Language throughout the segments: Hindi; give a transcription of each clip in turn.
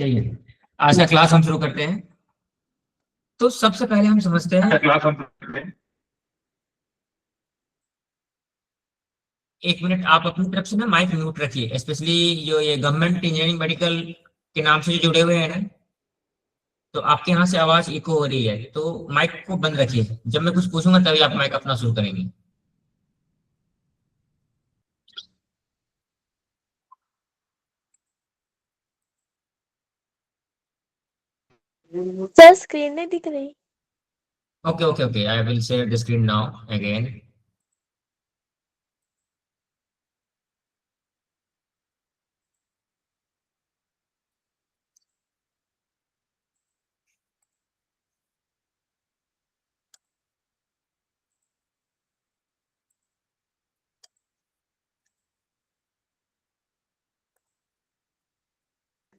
चलिए आज का क्लास हम शुरू करते हैं। तो सबसे पहले हम समझते हैं, एक मिनट आप अपनी तरफ से ना माइक म्यूट रखिए, स्पेशली जो ये गवर्नमेंट इंजीनियरिंग मेडिकल के नाम से जो जुड़े हुए हैं ना, तो आपके यहाँ से आवाज इको हो रही है, तो माइक को बंद रखिए। जब मैं कुछ पूछूंगा तभी आप माइक अपना शुरू करेंगे। सर स्क्रीन नहीं दिख रही। Okay okay okay, I will share the screen now again.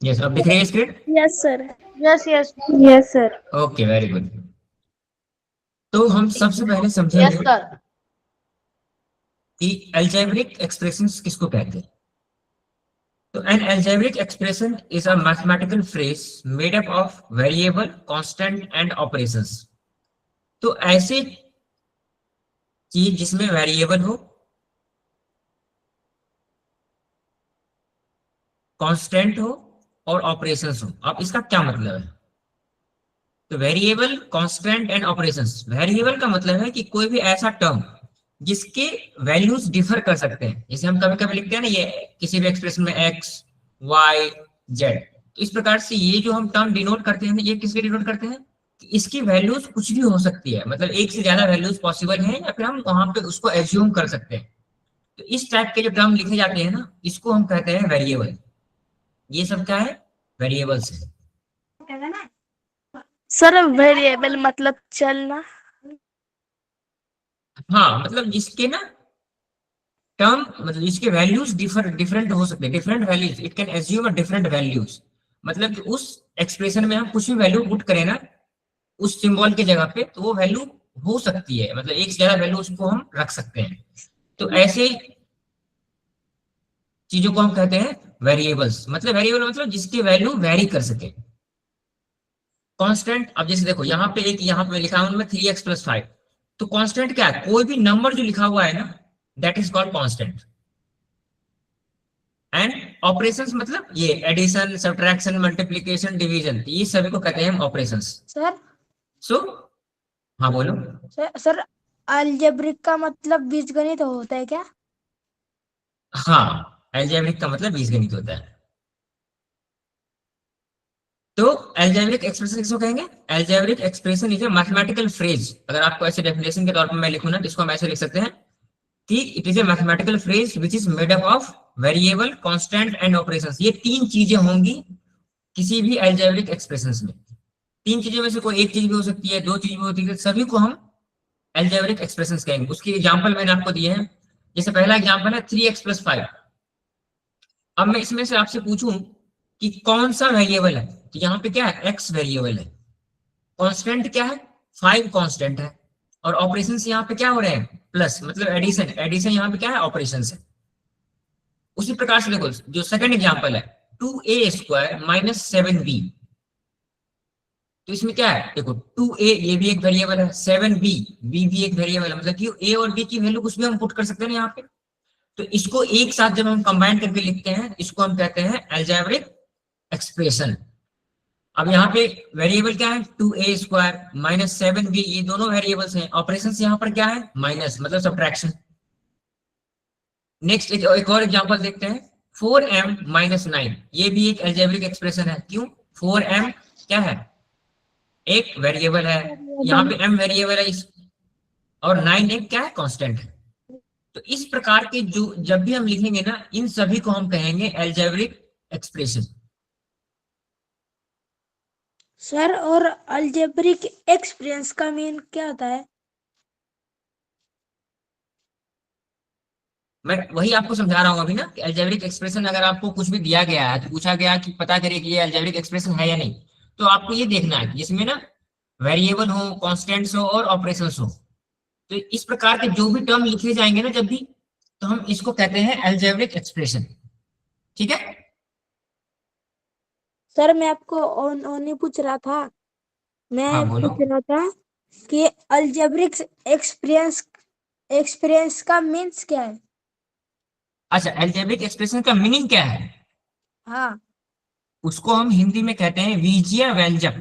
Yes, अब दिख रही है screen? Yes sir. Yes yes yes sir. Okay, very good. तो हम सबसे पहले समझेंगे यस सर। कि अलजेब्रिक एक्सप्रेशंस किसको कहते हैं। So an algebraic expression is a mathematical phrase made up of variable, constant and operations. तो ऐसे चीज जिसमें वेरिएबल हो, कांस्टेंट हो और ऑपरेशंस हो। अब इसका क्या मतलब है? तो variable, constant and operations. Variable का मतलब है कि कोई भी ऐसा टर्म जिसके वैल्यूज डिफर कर सकते हैं, जैसे हम कभी कभी लिखते हैं ना, ये किसी भी एक्सप्रेशन में एक्स, वाई, जेड। तो इस प्रकार से ये जो हम टर्म डिनोट करते हैं, ये किसके डिनोट करते हैं कि इसकी वैल्यूज कुछ भी हो सकती है, मतलब एक से ज्यादा वैल्यूज पॉसिबल है, या फिर हम वहां पे उसको एज्यूम कर सकते हैं। तो इस टाइप के जो टर्म लिखे जाते हैं ना, इसको हम कहते हैं वेरिएबल। ये सब क्या है? वेरिएबल्स है। सर वेरिएबल मतलब चलना। हाँ, मतलब जिसके ना टर्म, मतलब इसके वैल्यूज डिफरेंट हो सकते हैं, different values, it can assume a different values. मतलब कि उस एक्सप्रेशन में हम कुछ भी वैल्यू पुट करें ना उस सिंबल की जगह पे, तो वो वैल्यू हो सकती है, मतलब एक से ज्यादा वैल्यू उसको हम रख सकते हैं। तो ऐसे चीजों को हम कहते हैं वेरिएबल्स। मतलब वेरिएबल मतलब जिसकी वैल्यू वेरी कर सके। कांस्टेंट, अब जैसे देखो यहाँ पे एक, यहाँ पे लिखा हूं मैं 3x+5। तो कांस्टेंट क्या है? कोई भी नंबर जो लिखा हुआ है ना, that is called constant. And operations मतलब ये एडिशन, सब्ट्रैक्शन, मल्टीप्लिकेशन, डिवीजन, ये सभी को कहते हैं हम ऑपरेशंस। सर सो हाँ बोलो। सर अलजेब्रिक का मतलब बीजगणित होता है क्या? हाँ, अलजेब्रिक का मतलब बीजगणित होता है। तो अलजेब्रिक एक्सप्रेशन किसको कहेंगे? Algebraic expression is a mathematical phrase. अगर आपको ऐसे डेफिनेशन के तौर पर मैं लिखूं ना, तो इसको हम ऐसे लिख सकते हैं कि it is a mathematical phrase which is made up of variable, constant and operations. ये तीन चीजें होंगी किसी भी अलजेब्रिक एक्सप्रेशंस में। तीन चीजों में से कोई एक चीज भी हो सकती है, दो चीज भी होती है, सभी को हम अलजेब्रिक एक्सप्रेशंस कहेंगे। उसकी एग्जांपल मैंने आपको दिए हैं। जैसे पहला एग्जांपल है 3x+5। अब मैं इसमें से आपसे पूछूं कि कौन सा वेरिएबल है, तो यहाँ पे क्या है? एक्स वेरिएबल है। कांस्टेंट क्या है? 5 कांस्टेंट है। और ऑपरेशन यहाँ पे क्या हो रहे हैं? प्लस, मतलब एडिशन। एडिशन यहाँ पे क्या है? ऑपरेशन है। उसी प्रकार से देखो जो सेकंड एग्जांपल है 2a² - 7b। तो इसमें क्या है? देखो 2a ये भी एक वेरिएबल है, 7b बी भी एक वेरिएबल है, मतलब कि a और b की वैल्यू कुछ भी हम पुट कर सकते हैं ना यहाँ पे। तो इसको एक साथ जब हम कंबाइन करके लिखते हैं, इसको हम कहते हैं अलजेब्रिक एक्सप्रेशन। अब यहाँ पे वेरिएबल क्या है? 2a² - 7b, ये दोनों वेरिएबल्स हैं। ऑपरेशन यहाँ पर क्या है? माइनस, मतलब सब्ट्रैक्शन। नेक्स्ट एक और एग्जांपल देखते हैं 4m - 9। ये भी एक अलजेब्रिक एक्सप्रेशन है। क्यों? 4m क्या है? एक वेरिएबल है, यहाँ पे m वेरिएबल है और 9 एक क्या है? कांस्टेंट है। तो इस प्रकार के जो जब भी हम लिखेंगे ना, इन सभी को हम कहेंगे अलजेब्रिक एक्सप्रेशन। सर और अलजेब्रिक एक्सप्रेशन का मीन क्या होता है? मैं वही आपको समझा रहा हूँ अभी ना कि अलजेब्रिक एक्सप्रेशन अगर आपको कुछ भी दिया गया है, तो पूछा गया कि पता करिए कि ये अलजेब्रिक एक्सप्रेशन है या नहीं, तो आपको ये देखना है कि जिसमें ना वेरिएबल हो, कांस्टेंट्स हो और ऑपरेशंस हो। तो इस प्रकार के जो भी टर्म लिखे जाएंगे ना जब भी, तो हम इसको कहते हैं अलजेब्रिक एक्सप्रेशन। ठीक है? सर मैं आपको नहीं पूछ रहा था, हाँ मैं बोलो। पूछ रहा था कि अलजेब्रिक एक्सपीरियंस का मीन्स क्या है? अच्छा, अलजेब्रिक एक्सप्रेशन का मीनिंग क्या है? हाँ। उसको हम हिंदी में कहते हैं बीजीय व्यंजक।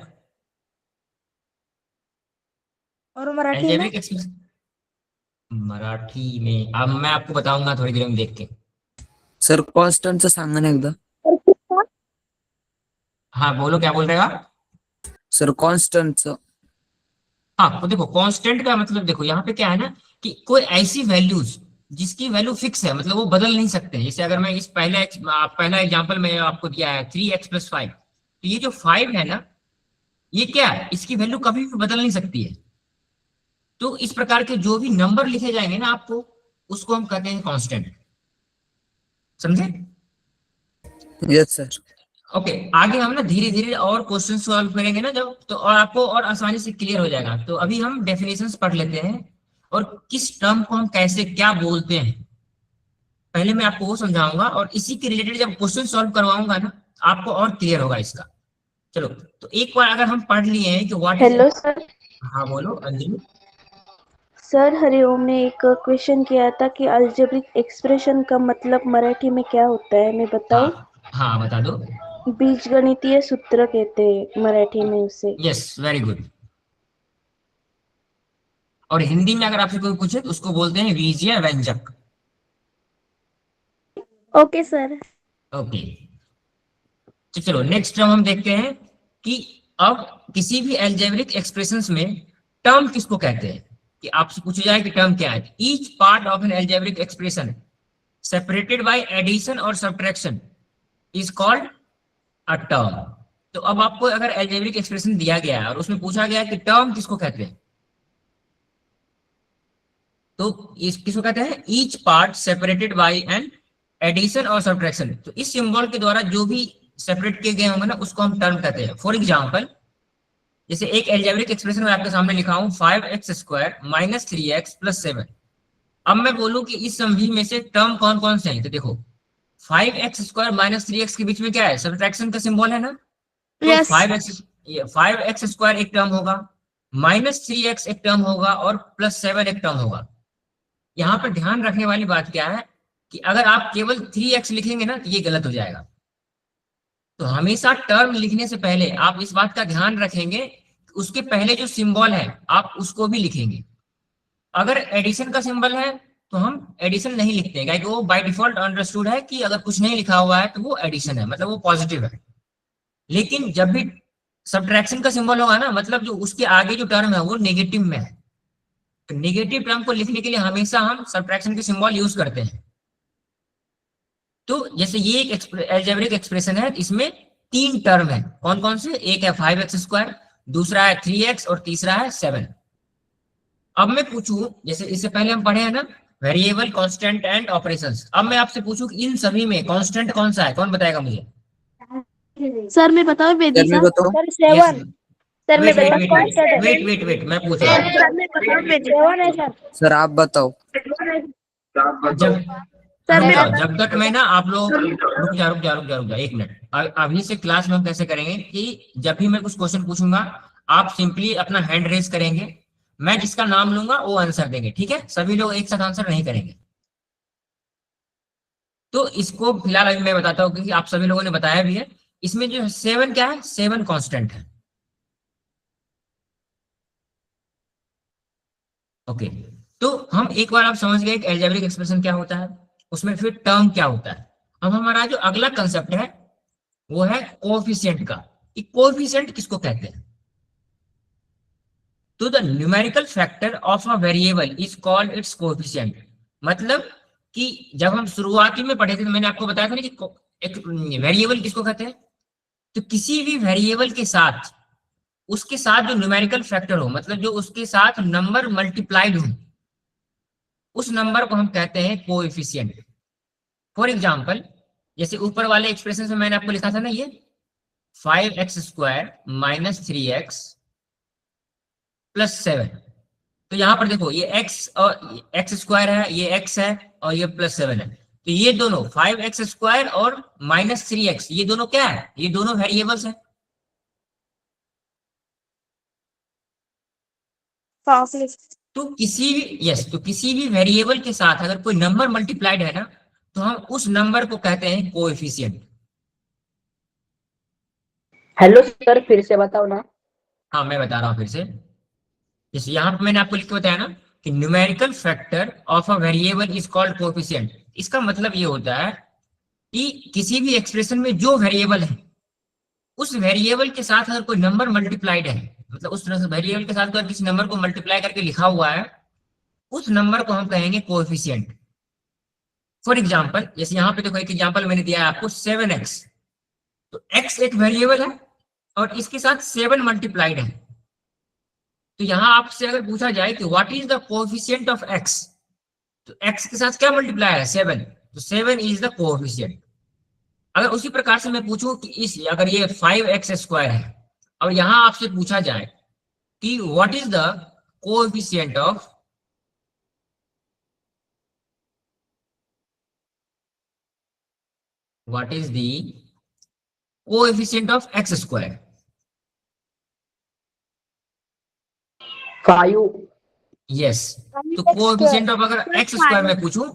और मराठी में? अलजेब्रिक एक्सप्रेशन मराठी में अब मैं आपको बताऊंगा थोड़ी देर में देख के। सर कॉन्स्टंटचं सांगा ना एकदा. और किसका? हाँ बोलो, क्या बोल रहे हो आप? सर कॉन्स्टंटचं. हाँ तो देखो, कांस्टेंट का मतलब देखो यहाँ पे क्या है ना, कि कोई ऐसी वैल्यूज जिसकी वैल्यू फिक्स है, मतलब वो बदल नहीं सकते। जैसे अगर मैं इस पहला एग्जांपल में आपको दिया है 3x+5, तो ये जो 5 है ना, ये क्या है, इसकी वैल्यू कभी भी बदल नहीं सकती है। तो इस प्रकार के जो भी नंबर लिखे जाएंगे ना आपको, उसको हम कहते हैं कांस्टेंट। समझे? Yes sir. ओके, आगे हम ना धीरे धीरे और क्वेश्चन सॉल्व करेंगे ना जब, तो और आपको और आसानी से क्लियर हो जाएगा। तो अभी हम डेफिनेशंस पढ़ लेते हैं, और किस टर्म को हम कैसे क्या बोलते हैं, पहले मैं आपको वो समझाऊंगा, और इसी के रिलेटेड जब क्वेश्चन सॉल्व करवाऊंगा ना, आपको और क्लियर होगा इसका। चलो, तो एक बार अगर हम पढ़ लिए हैं कि व्हाट इज। Hello sir. हाँ बोलो अंजलि। सर हरिओम ने एक क्वेश्चन किया था कि अलजेब्रिक एक्सप्रेशन का मतलब मराठी में क्या होता है, मैं बताऊं? हाँ हाँ बता दो। बीजगणितीय सूत्र कहते हैं मराठी में उसे. Yes, very good. और हिंदी में अगर आपसे कोई पूछे तो उसको बोलते हैं बीजीय व्यंजक। Okay sir. ओके, तो चलो नेक्स्ट टर्म हम देखते हैं कि अब किसी भी अलजेब्रिक एक्सप्रेशंस में टर्म किसको कहते हैं। कि आपसे पूछा जाए कि टर्म क्या है, each part of an algebraic expression separated by addition और subtraction is called a term. तो अब आपको अगर अलजेब्रिक एक्सप्रेशन दिया गया है और उसमें पूछा गया है कि टर्म किसको कहते हैं, तो इस किसको कहते हैं, each part separated by an addition और सब्ट्रैक्शन। तो इस सिंबल के द्वारा जो भी सेपरेट किए गए होंगे ना, उसको हम टर्म कहते हैं। फॉर एग्जाम्पल, जैसे एक अलजेब्रिक एक्सप्रेशन में आपके सामने लिखा हूं 5x² - 3x + 7। अब मैं बोलूं कि इस सभी में से टर्म कौन कौन से हैं, तो देखो 5x² - 3x के बीच में क्या है, सब्ट्रैक्शन का सिंबल है ना। तो यस। 5x² एक टर्म होगा, -3x एक टर्म होगा, और +7 एक टर्म होगा। यहाँ पर ध्यान रखने वाली बात क्या है, कि अगर आप केवल 3x लिखेंगे ना, तो ये गलत हो जाएगा। तो हमेशा टर्म लिखने से पहले आप इस बात का ध्यान रखेंगे कि उसके पहले जो सिंबल है आप उसको भी लिखेंगे। अगर एडिशन का सिंबल है तो हम एडिशन नहीं लिखते हैं, क्योंकि वो बाय डिफॉल्ट अंडरस्टूड है कि अगर कुछ नहीं लिखा हुआ है तो वो एडिशन है, मतलब वो पॉजिटिव है। लेकिन जब भी सब्ट्रैक्शन का सिंबल होगा ना, मतलब जो उसके आगे जो टर्म है वो नेगेटिव में है, तो नेगेटिव टर्म को लिखने के लिए हमेशा हम सब्ट्रैक्शन के सिंबल यूज करते हैं। तो जैसे ये एक अलजेब्रिक एक्सप्रेशन है, इसमें 3 टर्म है। कौन कौन से, एक है 5x², दूसरा है 3x, और तीसरा है 7। अब मैं पूछूं, जैसे इससे पहले हम पढ़े हैं ना वेरिएबल, कांस्टेंट एंड ऑपरेशंस। अब मैं आपसे पूछूं कि इन सभी में कांस्टेंट कौन सा है, कौन बताएगा मुझे? सर मैं बताऊं सर मी वेदिका? बताऊ. Sir yes. 7। सर मैं वेट वेट बताऊं वेट कौन सा वेट है? वेट वेट वेट मैं पूछ रहा हूँ। सर मैं बताऊं वेदिका? 7 है सर। सर आप बताओ. जब सर रुक मैं जाओ, बताऊं? जब तक मैं ना आप लोग रुक जा 1 मिनट। अभी से क्लास में हम कैसे करेंगे कि जब भी मैं कुछ क्वेश्चन पूछूंगा, आप सिंपली अपना हैंड रेज करेंगे, मैं जिसका नाम लूंगा वो आंसर देंगे, ठीक है? सभी लोग एक साथ आंसर नहीं करेंगे। तो इसको फिलहाल अभी मैं बताता हूँ, क्योंकि आप सभी लोगों ने बताया भी है। इसमें जो 7 क्या है, 7 कांस्टेंट है। ओके, तो हम एक बार आप समझ गए कि अलजेब्रिक एक्सप्रेशन क्या होता है, उसमें फिर टर्म क्या होता है। अब हमारा जो अगला कंसेप्ट है वो है कोएफिशिएंट का, कि कोएफिशिएंट किसको कहते हैं। तो the numerical factor of a variable is called its coefficient. मतलब कि जब हम शुरुआती में पढ़े थे तो मैंने आपको बताया था ना कि एक वेरिएबल किसको कहते हैं। तो किसी भी वेरिएबल के साथ, उसके साथ जो न्यूमेरिकल फैक्टर हो, मतलब जो उसके साथ नंबर मल्टीप्लाइड हो, उस नंबर को हम कहते हैं कोएफिशिएंट। फॉर एग्जाम्पल, जैसे ऊपर वाले एक्सप्रेशन में मैंने आपको लिखा था ना, ये 5x² - 3x + 7। तो यहां पर देखो ये x और x² है, ये x है, और ये +7 है। तो ये दोनों 5x² और -3x, ये दोनों क्या है? ये दोनों वेरिएबल्स हैं। तो किसी भी वेरिएबल के साथ अगर कोई नंबर मल्टीप्लाइड है ना, तो हम उस नंबर को कहते हैं कोएफिशिएंट। हेलो सर, फिर से बताओ ना। हाँ, मैं बता रहा हूँ फिर से। जैसे यहाँ पे मैंने आपको लिख के बताया ना कि numerical factor of a variable is called coefficient. इसका मतलब ये होता है कि किसी भी एक्सप्रेशन में जो वेरिएबल है, उस वेरिएबल के साथ अगर कोई नंबर मल्टीप्लाइड है, मतलब उस वेरिएबल के साथ अगर किसी नंबर को मल्टीप्लाई करके लिखा हुआ है, उस नंबर को हम कहेंगे कोएफिशिएंट। फॉर एग्जाम्पल, जैसे यहाँ पे देखो एक एग्जाम्पल मैंने दिया है आपको 7x। तो x एक वेरिएबल है और इसके साथ 7 मल्टीप्लाइड है। तो यहां आपसे अगर पूछा जाए कि what is the coefficient of x, तो x के साथ क्या मल्टीप्लाई है? 7। तो 7 इज द कोएफिशिएंट। अगर उसी प्रकार से मैं पूछूं कि इस अगर ये 5x² है और यहां आपसे पूछा जाए कि what is the coefficient of x², 5। Yes. तो कोएफिशिएंट ऑफ अगर x² में पूछूं,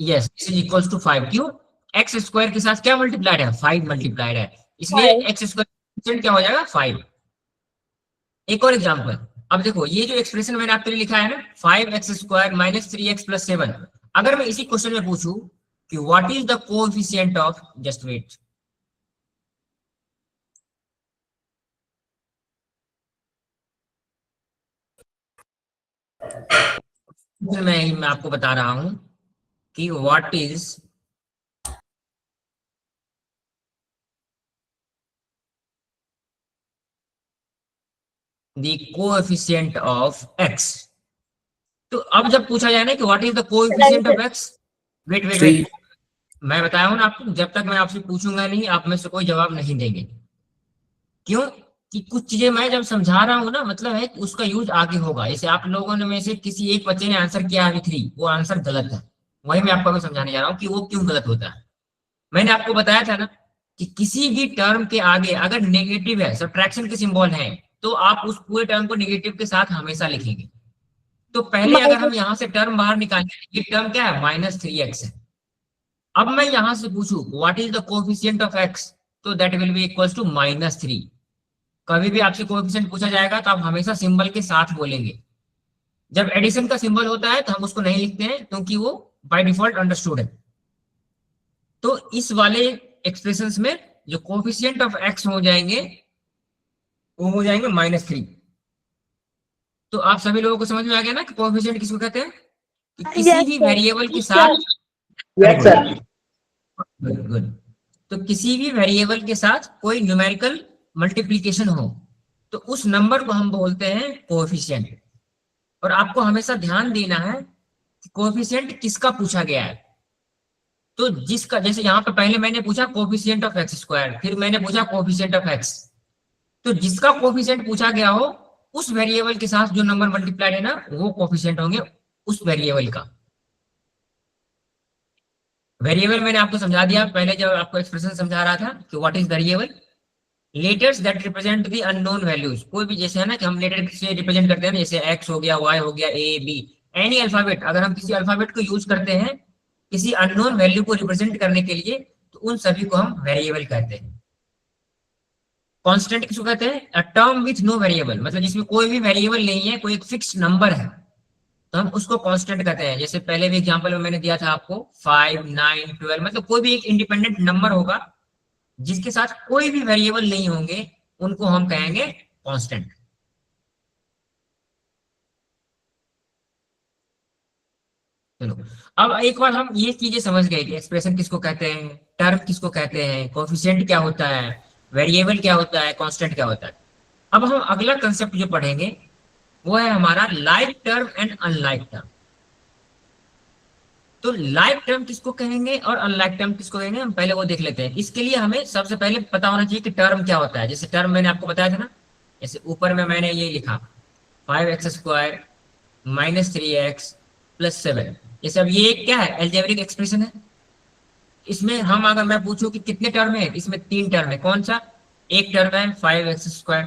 yes, this is equals to 5। क्यों? x² के साथ क्या मल्टीप्लाइड है? 5 मल्टीप्लाइड है, इसलिए x² क्या हो जाएगा? 5। एक और एग्जांपल, अब देखो ये जो एक्सप्रेशन मैंने आपके लिए लिखा है ना 5x² - 3x + 7, अगर मैं इसी क्वेश्चन में पूछूं कि what is the coefficient of, just wait, मैं आपको बता रहा हूं कि what is the coefficient of x। तो अब जब पूछा जाए ना कि what is the coefficient of x, wait, मैं बताया हूं ना आपको, जब तक मैं आपसे पूछूंगा नहीं आप में से कोई जवाब नहीं देंगे। क्यों? कि कुछ चीजें मैं जब समझा रहा हूं ना, मतलब है कि उसका यूज आगे होगा। जैसे आप लोगों ने में से किसी एक बच्चे ने आंसर किया अभी 3, वो आंसर गलत है, वही मैं आपको समझाने जा रहा हूँ कि वो क्यों गलत होता है। मैंने आपको बताया था ना कि किसी भी टर्म के आगे अगर नेगेटिव है, सब्ट्रैक्शन के सिंबल है, तो आप उस पूरे टर्म को नेगेटिव के साथ हमेशा लिखेंगे। तो पहले अगर हम यहाँ से टर्म बाहर निकालेंगे, ये टर्म क्या है? -3x है। अब मैं यहां से पूछूं what is the coefficient of x, तो that will be equals to -3। कभी भी आपसे कोएफिशिएंट पूछा जाएगा तो आप हमेशा सिंबल के साथ बोलेंगे। जब एडिशन का सिंबल होता है तो हम उसको नहीं लिखते हैं, क्योंकि वो बाय डिफॉल्ट अंडरस्टूड है। तो इस वाले एक्सप्रेशंस में जो कोएफिशिएंट ऑफ x हो जाएंगे वो हो जाएंगे -3। तो आप सभी लोगों को समझ में आ गया ना कि कोएफिशिएंट किसको कहते हैं? कि किसी भी वेरिएबल के साथ, यस सर। गुड, तो किसी भी वेरिएबल के साथ कोई न्यूमेरिकल मल्टीप्लिकेशन हो तो उस नंबर को हम बोलते हैं कोएफिशिएंट। और आपको हमेशा ध्यान देना है कि कोएफिशिएंट किसका पूछा गया है। तो जिसका, जैसे यहाँ पे पहले मैंने पूछा कोएफिशिएंट ऑफ x², फिर मैंने पूछा कोएफिशिएंट ऑफ x। तो जिसका कोएफिशिएंट पूछा गया हो, उस वेरिएबल के साथ जो नंबर मल्टीप्लाइड है ना, वो कोएफिशिएंट होंगे उस वेरिएबल का। वेरिएबल मैंने आपको समझा दिया पहले जब आपको एक्सप्रेशन समझा रहा था कि what is variable. Letters that represent the unknown values, कोई भी जैसे है ना कि हम लेटर से रिप्रेजेंट करते हैं ना, जैसे x हो गया, y हो गया, a b, एनी अल्फाबेट, अगर हम किसी अल्फाबेट को यूज करते हैं किसी अननोन वैल्यू को रिप्रेजेंट करने के लिए, तो उन सभी को हम वेरिएबल कहते हैं। कांस्टेंट किसको कहते हैं? A term with no variable, मतलब जिसमें कोई भी वेरिएबल नहीं है, कोई एक फिक्स नंबर है, तो हम उसको कांस्टेंट कहते हैं। जैसे पहले भी एग्जांपल में मैंने दिया था आपको 5, 9, 12, मतलब कोई भी एक इंडिपेंडेंट नंबर होगा जिसके साथ कोई भी वेरिएबल नहीं होंगे, उनको हम कहेंगे कांस्टेंट। चलो, अब एक बार हम ये चीजें समझ गए कि एक्सप्रेशन किसको कहते हैं, टर्म किसको कहते हैं, कोएफिशिएंट क्या होता है, वेरिएबल क्या होता है, कांस्टेंट क्या होता है। अब हम अगला कंसेप्ट जो पढ़ेंगे वो है हमारा like term and unlike term. तो लाइक टर्म किसको कहेंगे और अनलाइक टर्म किसको कहेंगे, हम पहले वो देख लेते हैं। इसके लिए हमें सबसे पहले पता होना चाहिए कि टर्म क्या होता है। जैसे टर्म मैंने आपको बताया था ना, जैसे ऊपर में मैंने ये लिखा 5x² - 3x + 7। जैसे अब ये क्या है? अलजेब्रिक एक्सप्रेशन है, इसमें हम अगर मैं पूछूं कि कितने टर्म है, इसमें 3 टर्म है। कौन सा? एक टर्म है 5x²,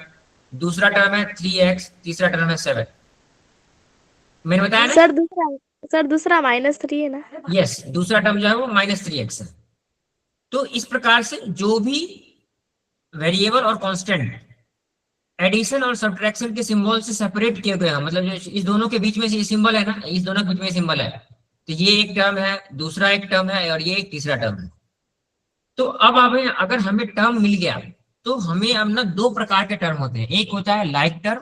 दूसरा टर्म है 3x, तीसरा टर्म है 7। मैंने बताया ना? सर दूसरा -3 है ना? यस, दूसरा टर्म जो है वो -3x है। तो इस प्रकार से जो भी वेरिएबल और कांस्टेंट एडिशन और सब्ट्रैक्शन के सिंबल से सेपरेट किए गए हैं, मतलब जो इस दोनों के बीच में ये सिंबल है ना, इस दोनों के बीच में सिंबल है, तो ये एक टर्म है, दूसरा एक टर्म है, और ये एक तीसरा टर्म है। तो अब हमें अगर हमें टर्म मिल गया तो हमें अब ना 2 प्रकार के टर्म होते हैं, एक होता है लाइक टर्म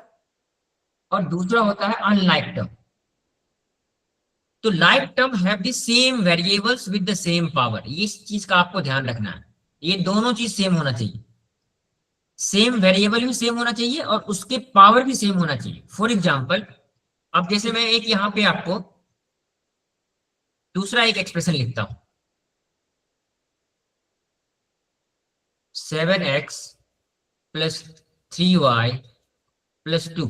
और दूसरा होता है अनलाइक टर्म। तो like term have the same variables with the same power, ये इस चीज का आपको ध्यान रखना है, ये दोनों चीज सेम होना चाहिए, सेम वेरिएबल भी सेम होना चाहिए और उसके पावर भी सेम होना चाहिए। फॉर एग्जाम्पल, अब जैसे मैं एक यहाँ पे आपको दूसरा एक एक्सप्रेशन लिखता हूं, 7x + 3y + 2।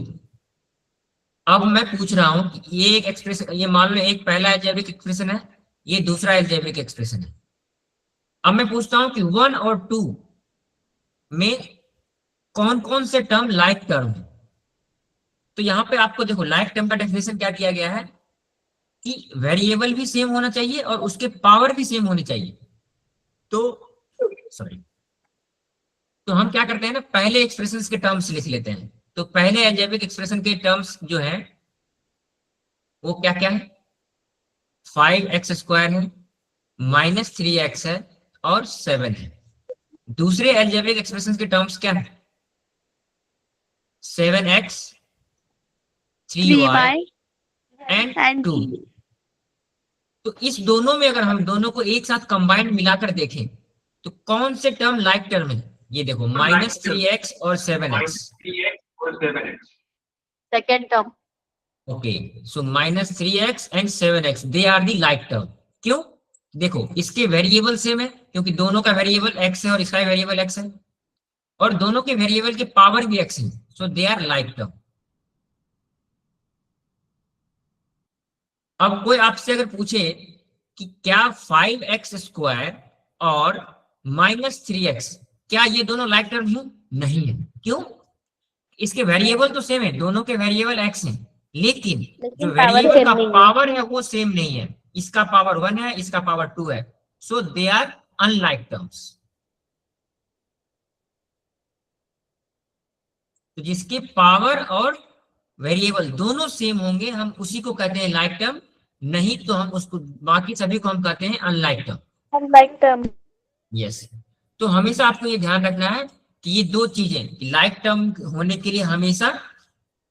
अब मैं पूछ रहा हूं कि ये एक एक्सप्रेशन, ये मान लो एक पहला अलजेब्रिक एक्सप्रेशन है, ये दूसरा अलजेब्रिक एक्सप्रेशन है। अब मैं पूछता हूं कि 1 और 2 में कौन कौन से टर्म लाइक टर्म है। तो यहां पे आपको देखो लाइक टर्म का डेफिनेशन क्या दिया गया है कि वेरिएबल भी सेम होना चाहिए और उसके पावर भी सेम होनी चाहिए। तो सॉरी, तो हम क्या करते हैं ना, पहले एक्सप्रेशंस के टर्म्स लिख लेते हैं। तो पहले अलजेब्रिक एक्सप्रेशन के टर्म्स जो है वो क्या क्या है, 5x² है, -3x है और 7 है। दूसरे अलजेब्रिक एक्सप्रेशन के टर्म्स क्या है, 7x, 3y एंड 2। तो इस दोनों में अगर हम दोनों को एक साथ कंबाइंड मिलाकर देखें तो कौन से टर्म लाइक टर्म है, ये देखो -3x और 7x। Second term. Okay, so -3x and 7x they are the like term. क्यों? देखो इसके वेरिएबल सेम है क्योंकि दोनों का वेरिएबल x है और इसका वेरिएबल x है, और दोनों के वेरिएबल के पावर भी x है, so they are like term. अब कोई आपसे अगर पूछे कि क्या 5x² और -3x क्या ये दोनों लाइक टर्म है? नहीं है। क्यों? इसके वेरिएबल तो सेम है, दोनों के वेरिएबल x हैं, लेकिन जो वेरिएबल का पावर है वो सेम नहीं है। इसका पावर 1 है, इसका पावर 2 है, so they are unlike terms. तो जिसके पावर और वेरिएबल दोनों सेम होंगे हम उसी को कहते हैं लाइक टर्म, नहीं तो हम उसको बाकी सभी को हम कहते हैं unlike term. Unlike term. Yes, तो हमेशा आपको ये ध्यान रखना है कि ये 2 चीजें लाइक टर्म होने के लिए हमेशा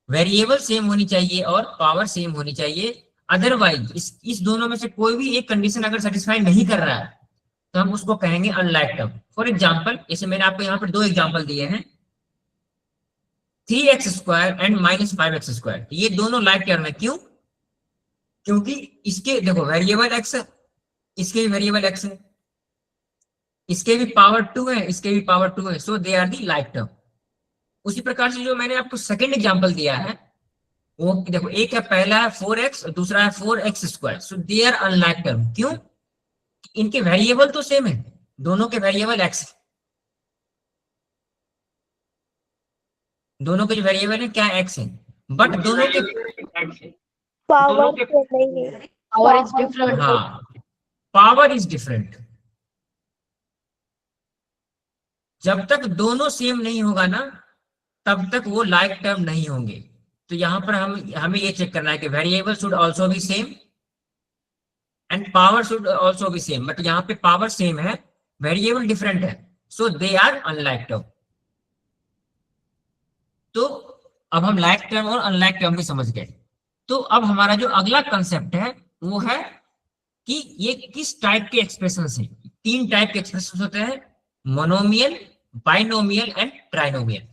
वेरिएबल सेम होनी चाहिए और पावर सेम होनी चाहिए। अदरवाइज इस दोनों में से कोई भी एक कंडीशन अगर सेटिस्फाई नहीं कर रहा है तो हम उसको कहेंगे अनलाइक टर्म। फॉर एग्जाम्पल, जैसे मैंने आपको यहाँ पर 2 एग्जाम्पल दिए हैं, 3x² एंड -5x², ये दोनों लाइक टर्म है। क्यों? क्योंकि इसके देखो वेरिएबल x है, इसके भी वेरिएबल x है, इसके भी पावर 2 है, इसके भी पावर 2 है, so they are the like term. उसी प्रकार से जो मैंने आपको सेकंड एग्जांपल दिया है वो देखो, एक है पहला है 4x और दूसरा है 4x², so they are unlike term. क्यों? इनके वेरिएबल तो सेम है, दोनों के वेरिएबल x, दोनों के जो वेरिएबल है क्या x है, बट दोनों के पावर नहीं है, पावर इज डिफरेंट। हाँ, पावर इज डिफरेंट। जब तक दोनों सेम नहीं होगा ना तब तक वो लाइक टर्म नहीं होंगे। तो यहां पर हमें ये चेक करना है कि variable should also be same and power should also be same, but यहाँ पे पावर सेम है, वेरिएबल डिफरेंट है, so they are unlike term. तो अब हम लाइक टर्म और अनलाइक टर्म भी समझ गए। तो अब हमारा जो अगला कंसेप्ट है वो है कि ये किस टाइप के एक्सप्रेशन है। 3 टाइप के एक्सप्रेशन होते हैं, मोनोमियल, बाइनोमियल एंड ट्राइनोमियल।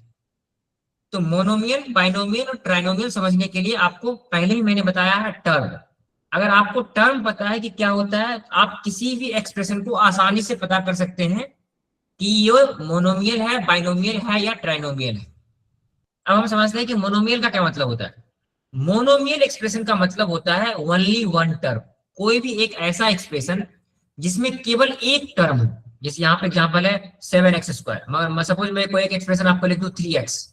तो मोनोमियल, बाइनोमियल और ट्राइनोमियल समझने के लिए आपको पहले ही मैंने बताया है टर्म। अगर आपको टर्म पता है कि क्या होता है, आप किसी भी एक्सप्रेशन को आसानी से पता कर सकते हैं कि ये मोनोमियल है, बाइनोमियल है या ट्राइनोमियल है। अब हम समझते हैं कि मोनोमियल का क्या मतलब होता है। मोनोमियल एक्सप्रेशन का मतलब होता है ओनली 1 टर्म, कोई भी एक ऐसा एक्सप्रेशन जिसमें केवल एक टर्म हो, जैसे यहाँ पे एग्जांपल है 7x², मगर सपोज मैं कोई एक एक्सप्रेशन आपको लिख दूं 3x,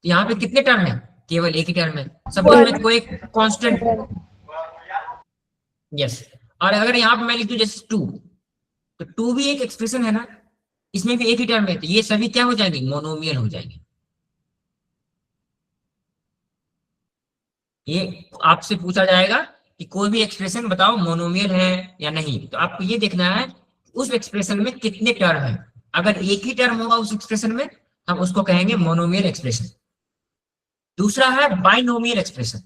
यहाँ पे कितने टर्म है? केवल एक ही टर्म है। सपोज मैं कोई कांस्टेंट, यस, और अगर यहाँ पे मैं लिख दूं जैसे 2, तो 2 भी एक एक्सप्रेशन है ना, इसमें भी एक ही टर्म है, तो ये सभी क्या हो जाएंगे? मोनोमियल हो जाएंगे। ये आपसे पूछा जाएगा कि कोई भी एक्सप्रेशन बताओ मोनोमियल है या नहीं, तो आपको ये देखना है उस एक्सप्रेशन में कितने टर्म है। अगर एक ही टर्म होगा उस एक्सप्रेशन में, हम उसको कहेंगे मोनोमियल एक्सप्रेशन। दूसरा है बाइनोमियल एक्सप्रेशन।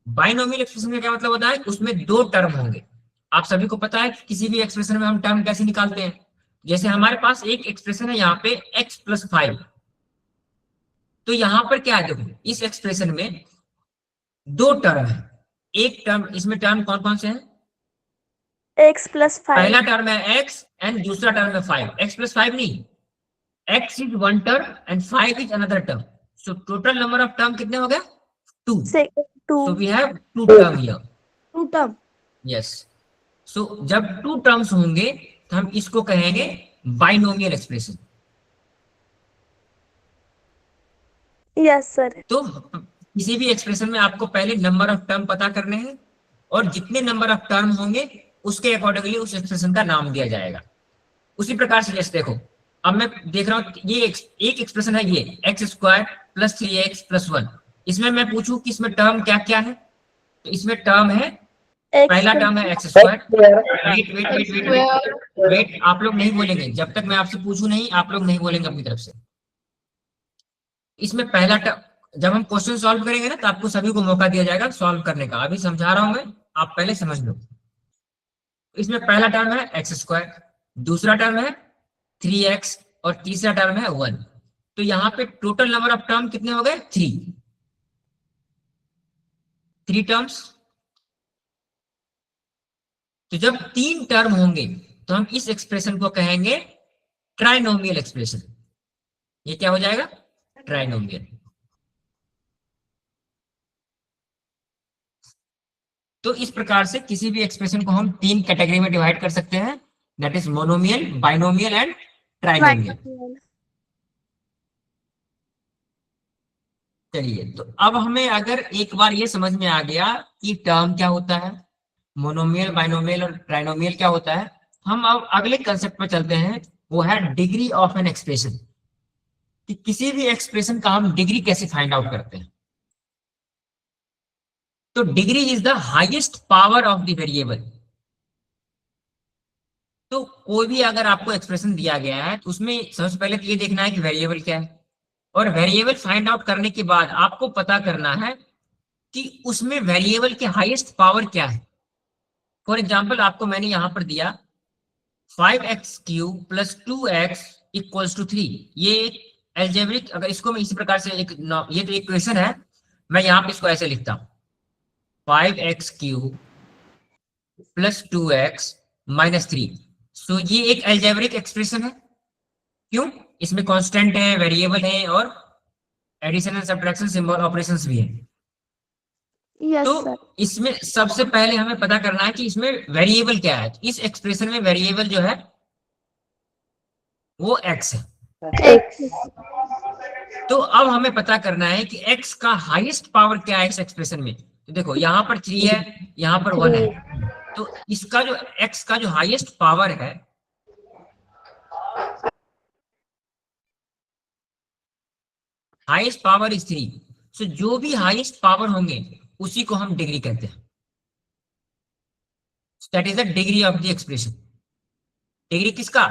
बाइनोमियल एक्सप्रेशन का क्या मतलब होता है? उसमें दो टर्म होंगे। आप सभी को पता है कि किसी भी एक्सप्रेशन में हम टर्म कैसे निकालते हैं। जैसे हमारे पास एक एक्सप्रेशन है यहाँ पे x+5, तो यहाँ पर क्या है? देखो इस एक्सप्रेशन में दो टर्म है। एक टर्म, इसमें टर्म कौन कौन से हैं? x+5 पहला टर्म है x एंड दूसरा टर्म है 5। x+5 नहीं, x is one term and 5 is another term. So total number of term कितने हो गए? 2।2 So we have two term here. 2 term. Yes. So जब 2 terms होंगे तो हम इसको कहेंगे बाइनोमियल एक्सप्रेशन। Yes sir. तो किसी भी एक्सप्रेशन में आपको पहले नंबर ऑफ टर्म पता करने हैं, और जितने नंबर ऑफ टर्म होंगे उसके अकॉर्डिंगली उस एक्सप्रेशन का नाम दिया जाएगा। उसी प्रकार से जैसे देखो, अब मैं देख रहा हूँ ये एक एक्सप्रेशन है, ये x² + 3x+1। इसमें मैं पूछूं कि इसमें टर्म क्या क्या है, तो इसमें टर्म है, पहला टर्म है x²। वेट, आप लोग नहीं बोलेंगे जब तक मैं आपसे पूछूं नहीं, आप लोग नहीं बोलेंगे अपनी तरफ से। इसमें पहला टर्म, जब हम क्वेश्चन सॉल्व करेंगे ना, तो आपको सभी को मौका दिया जाएगा सॉल्व करने का। अभी समझा रहा हूं मैं, आप पहले समझ लो। इसमें पहला टर्म है x², दूसरा टर्म है 3x और तीसरा टर्म है 1। तो यहाँ पे टोटल नंबर ऑफ टर्म कितने हो गए? 3 टर्म्स। तो जब 3 टर्म होंगे तो हम इस एक्सप्रेशन को कहेंगे ट्राइनोमियल एक्सप्रेशन। ये क्या हो जाएगा? ट्राइनोमियल। तो इस प्रकार से किसी भी एक्सप्रेशन को हम 3 कैटेगरी में डिवाइड कर सकते हैं, that is monomial, binomial and trinomial. चलिए, तो अब हमें अगर एक बार ये समझ में आ गया कि टर्म क्या होता है, मोनोमियल, बाइनोमियल और ट्राइनोमियल क्या होता है, हम अब अगले कंसेप्ट पर चलते हैं, वो है डिग्री ऑफ एन एक्सप्रेशन। कि किसी भी एक्सप्रेशन का हम डिग्री कैसे फाइंड आउट करते हैं। तो degree is the highest power of the variable. तो कोई भी अगर आपको एक्सप्रेशन दिया गया है तो उसमें सबसे पहले तो ये देखना है कि वेरिएबल क्या है, और वेरिएबल फाइंड आउट करने के बाद आपको पता करना है कि उसमें वेरिएबल के हाईएस्ट पावर क्या है। फॉर एग्जाम्पल आपको मैंने यहां पर दिया 5x³ + 2x = 3। ये एल्जेब्रिक, अगर इसको मैं इसी प्रकार से ये तो इक्वेशन है, मैं यहाँ पे इसको ऐसे लिखता हूं 5x³ + 2x - 3। सो ये एक एल्जेब्रिक एक्सप्रेशन है। क्यों? इसमें कांस्टेंट है, वेरिएबल है, और addition and subtraction symbol operations भी है। यस तो सर। इसमें सबसे पहले हमें पता करना है कि इसमें वेरिएबल क्या है। इस एक्सप्रेशन में वेरिएबल जो है वो x है। x। तो अब हमें पता करना है कि x का हाईएस्ट पावर क्या है इस एक्सप्रेशन में। तो देखो यहाँ पर 3 है, यहाँ पर 1 है, तो इसका जो x का जो हाईएस्ट पावर है, हाईएस्ट पावर इज 3। सो जो भी हाईएस्ट पावर होंगे उसी को हम डिग्री कहते हैं। That is the degree of the expression. Degree किसका?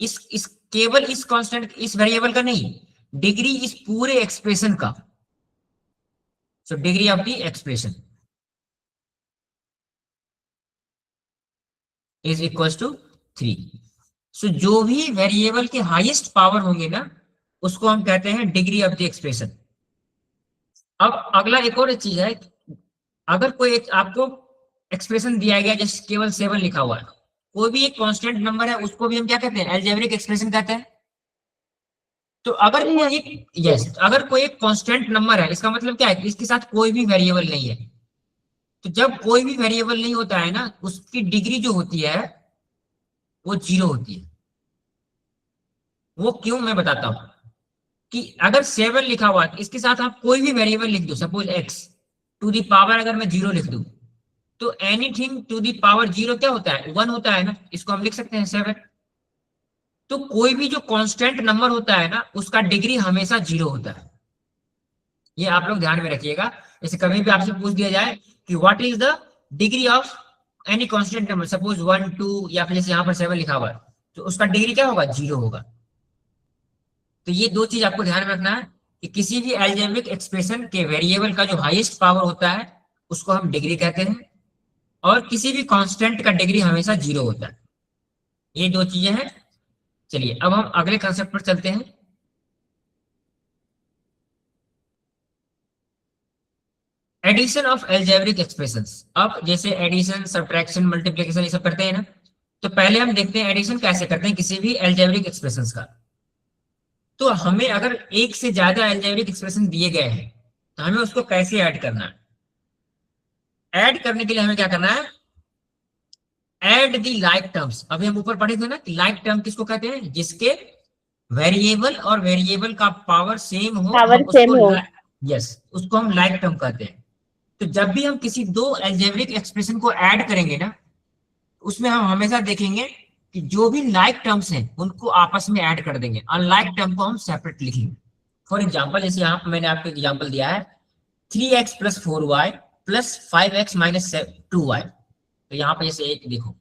इस केवल इस कांस्टेंट, इस वेरिएबल का नहीं, डिग्री इस पूरे एक्सप्रेशन का। So degree of the expression is equal to 3। So जो भी वेरिएबल के हाईएस्ट पावर होंगे ना, उसको हम कहते हैं डिग्री ऑफ द एक्सप्रेशन। अब अगला एक और चीज है, अगर कोई एक आपको एक्सप्रेशन दिया गया जैसे केवल 7 लिखा हुआ है, कोई भी एक कांस्टेंट नंबर है, उसको भी हम क्या कहते हैं? एल्जेब्रिक एक्सप्रेशन कहते हैं। तो अगर कोई एक अगर कोई एक कांस्टेंट नंबर है, इसका मतलब क्या है? इसके साथ कोई भी वेरिएबल नहीं है। तो जब कोई भी वेरिएबल नहीं होता है ना, उसकी डिग्री जो होती है वो 0 होती है। वो क्यों, मैं बताता हूं। कि अगर 7 लिखा हुआ है, इसके साथ आप कोई भी वेरिएबल लिख दो, suppose x to the power अगर मैं 0 लिख दूं, तो एनीथिंग टू दी पावर 0 क्या होता है, 1 होता है ना, इसको हम लिख सकते हैं 7। तो कोई भी जो कांस्टेंट नंबर होता है ना, उसका डिग्री हमेशा 0 होता है। ये आप लोग ध्यान में रखिएगा। जैसे कभी भी आपसे पूछ दिया जाए कि what is the degree of any constant number, suppose 1 2 या फिर जैसे यहाँ पर 7 लिखा हुआ है, तो उसका डिग्री क्या होगा, 0 होगा। तो ये दो चीज आपको ध्यान में रखना है कि किसी भी अलजेब्रिक एक्सप्रेशन के वेरिएबल का जो हाईएस्ट पावर होता है उसको हम डिग्री कहते हैं, और किसी भी कांस्टेंट का डिग्री हमेशा 0 होता है। ये दो चीजें हैं। चलिए अब हम अगले कंसेप्ट पर चलते हैं। Addition of algebraic expressions. अब जैसे एडिशन, सब्ट्रैक्शन, मल्टीप्लिकेशन ये सब करते हैं ना, तो पहले हम देखते हैं एडिशन कैसे करते हैं किसी भी अलजेब्रिक एक्सप्रेशंस का। तो हमें अगर एक से ज्यादा अलजेब्रिक एक्सप्रेशन दिए गए हैं तो हमें उसको कैसे ऐड करना है। ऐड करने के लिए हमें क्या करना है, ऐड दी लाइक टर्म्स। अभी हम ऊपर पढ़े थे ना कि लाइक टर्म किसको कहते हैं, जिसके वेरिएबल और वेरिएबल का पावर सेम हो, पावर सेम हो। यस, उसको हम लाइक टर्म कहते हैं। तो जब भी हम किसी दो अलजेब्रिक एक्सप्रेशन को ऐड करेंगे ना, उसमें हम हमेशा देखेंगे कि जो भी लाइक टर्म्स हैं उनको आपस में ऐड कर देंगे, अनलाइक टर्म को हम सेपरेट लिखेंगे। फॉर एग्जांपल जैसे यहाँ पर मैंने आपको एग्जांपल दिया है 3x + 4y + 5x - 2y। तो यहाँ पे जैसे एक देखो,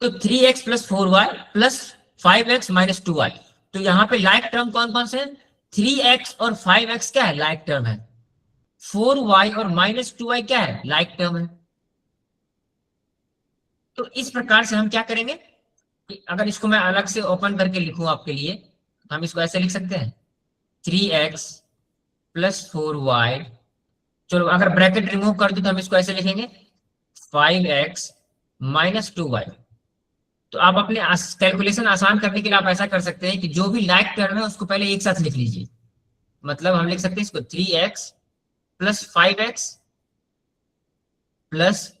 तो 3x + 4y + 5x - 2y। तो यहाँ पे लाइक टर्म कौन कौन से हैं, 3x और 5x क्या है, लाइक टर्म है। 4y और -2y क्या है, लाइक टर्म है। तो इस प्रकार से हम क्या करेंगे कि अगर इसको मैं अलग से ओपन करके लिखूं आपके लिए, तो हम इसको ऐसे लिख सकते हैं 3x + 4y। चलो अगर ब्रैकेट रिमूव कर दो तो हम इसको ऐसे लिखेंगे 5x - 2y। तो आप अपने कैलकुलेशन आसान करने के लिए आप ऐसा कर सकते हैं कि जो भी लाइक टर्म है उसको पहले एक साथ लिख लीजिए। मतलब हम लिख सकते हैं इसको 3x + 5x +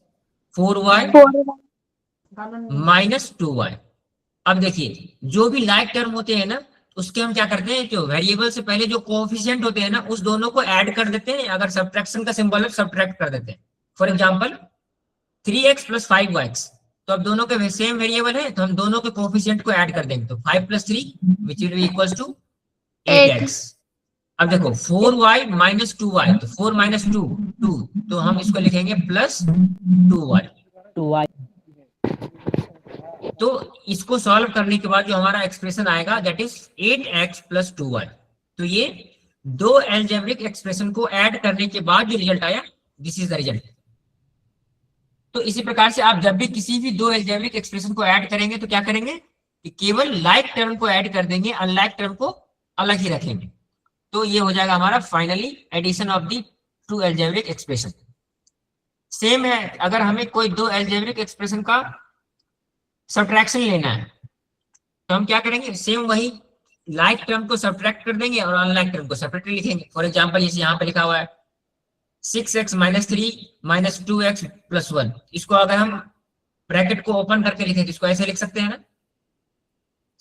4y - 2y। अब देखिए जो भी लाइक टर्म होते हैं ना, उसके हम क्या करते हैं, जो वेरिएबल से पहले जो कोएफिशिएंट होते हैं ना, उस दोनों को ऐड कर देते हैं। अगर सब्ट्रैक्शन का सिंबल है, सब्ट्रैक्ट कर देते हैं। फॉर एग्जांपल 3x + 5x, तो अब दोनों के सेम वेरिएबल है, तो हम दोनों के कोएफिशिएंट को ऐड कर देंगे। तो 5 + 3 which will be equals to 8x। अब देखो 4y - 2y, तो 4 - 2 2, तो हम इसको लिखेंगे +2y। तो इसको सॉल्व करने के बाद जो हमारा एक्सप्रेशन आएगा दैट इज 8x + 2y। तो ये दो अलजेब्रिक एक्सप्रेशन को ऐड करने के बाद जो रिजल्ट आया, दिस इज द रिजल्ट। तो इसी प्रकार से आप जब भी किसी भी दो अलजेब्रिक एक्सप्रेशन को ऐड करेंगे तो क्या करेंगे कि केवल लाइक टर्म को ऐड कर देंगे, अनलाइक टर्म को अलग ही रखेंगे। तो ये हो जाएगा हमारा finally addition of the two algebraic expression. Same है अगर हमें कोई दो अलजेब्रिक एक्सप्रेशन का सब्ट्रैक्शन लेना है, तो हम क्या करेंगे, सेम वही लाइक टर्म को सब्ट्रैक्ट कर देंगे और अनलाइक टर्म को सेपरेटली लिखेंगे। फॉर एग्जांपल जैसे यहाँ पे लिखा हुआ है 6x - 3 - 2x + 1। इसको अगर हम ब्रैकेट को ओपन करके लिखें तो इसको ऐसे लिख सकते हैं ना,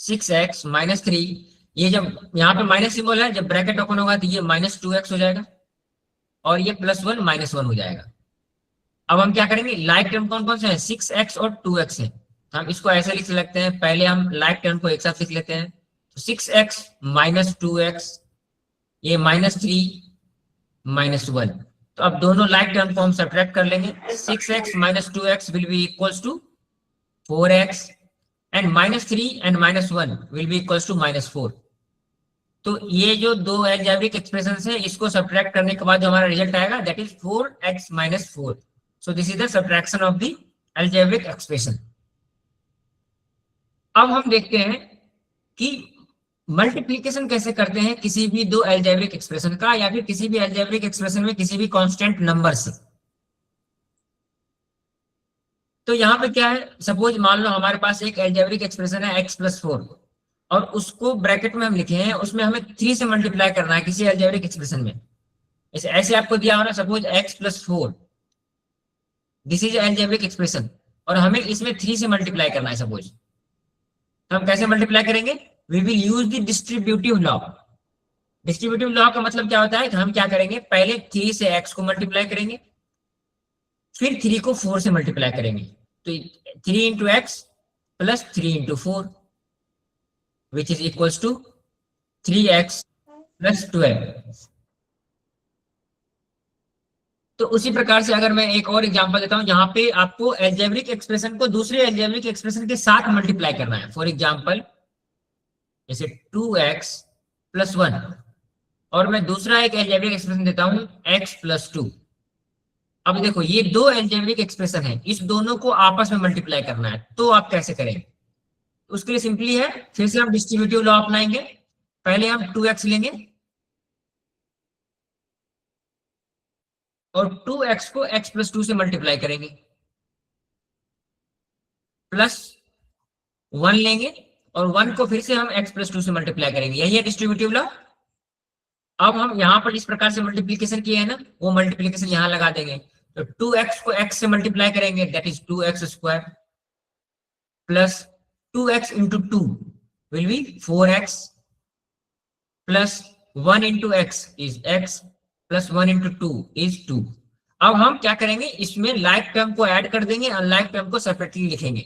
6x - 3, ये जब यहाँ पे माइनस सिंबल है, जब ब्रैकेट ओपन होगा तो ये -2x हो जाएगा और ये +1 -1 हो जाएगा। अब हम क्या करेंगे, लाइक टर्म कौन कौन से हैं, 6x और 2x है, तो हम इसको ऐसे लिख सकते हैं। पहले हम लाइक टर्म को एक साथ लिख लेते हैं, तो 6x - 2x, ये -3 -1। तो अब दोनों लाइक टर्म को हम सब्ट्रैक्ट कर लेंगे। 6x - 2x will be equals to 4x and -3 and -1 will be equals to -4। तो ये जो दो अलजेब्रिक एक्सप्रेशंस है, इसको सब्ट्रैक्ट करने के बाद जो हमारा रिजल्ट आएगा that is 4x - 4। So this is the subtraction of the algebraic expression. अब हम देखते हैं कि मल्टीप्लिकेशन कैसे करते हैं किसी भी दो अलजेब्रिक एक्सप्रेशन का, या फिर किसी भी अलजेब्रिक एक्सप्रेशन में किसी भी कांस्टेंट नंबर से। तो यहाँ पे क्या है, सपोज मान लो हमारे पास एक अलजेब्रिक एक्सप्रेशन है x + 4 और उसको ब्रैकेट में हम लिखे हैं, उसमें हमें 3 से मल्टीप्लाई करना है किसी अलजेब्रिक एक्सप्रेशन में। ऐसे ऐसे आपको दिया हो ना, suppose x+4, this is algebraic expression, और हमें इसमें 3 से मल्टीप्लाई करना है सपोज, तो हम कैसे मल्टीप्लाई करेंगे? We will use the distributive law. Distributive law का मतलब क्या होता है कि हम क्या करेंगे, पहले 3 से x को मल्टीप्लाई करेंगे, फिर 3 को 4 से मल्टीप्लाई करेंगे, तो 3 into x plus 3 into 4 which is equals to 3x plus 12। तो उसी प्रकार से अगर मैं एक और एग्जांपल देता हूं जहां पे आपको एल्जेब्रिक एक्सप्रेशन को दूसरे एल्जेब्रिक एक्सप्रेशन के साथ मल्टीप्लाई करना है। फॉर एग्जांपल जैसे 2x प्लस 1, और मैं दूसरा एक एल्जेब्रिक एक्सप्रेशन देता हूं x प्लस 2। अब देखो ये दो एल्जेब्रिक एक्सप्रेशन है, इस दोनों को आपस में मल्टीप्लाई करना है, तो आप कैसे करेंगे? उसके लिए सिंपली है, फिर से हम डिस्ट्रीब्यूटिव लॉ अपनाएंगे। पहले हम 2x लेंगे और 2x को x प्लस 2 से मल्टीप्लाई करेंगे, प्लस 1 लेंगे और 1 को फिर से हम x प्लस 2 से मल्टीप्लाई करेंगे। यही है डिस्ट्रीब्यूटिव लॉ। अब हम यहां पर इस प्रकार से मल्टीप्लीकेशन किए हैं ना, वो मल्टीप्लीकेशन यहां लगा देंगे, तो 2x को x से मल्टीप्लाई करेंगे, that is 2x square plus 2x into 2 will be 4x plus 1 into x is x plus 1 into 2 is 2। अब हम क्या करेंगे, इसमें लाइक टर्म को ऐड कर देंगे, अनलाइक टर्म को सेपरेटली लिखेंगे।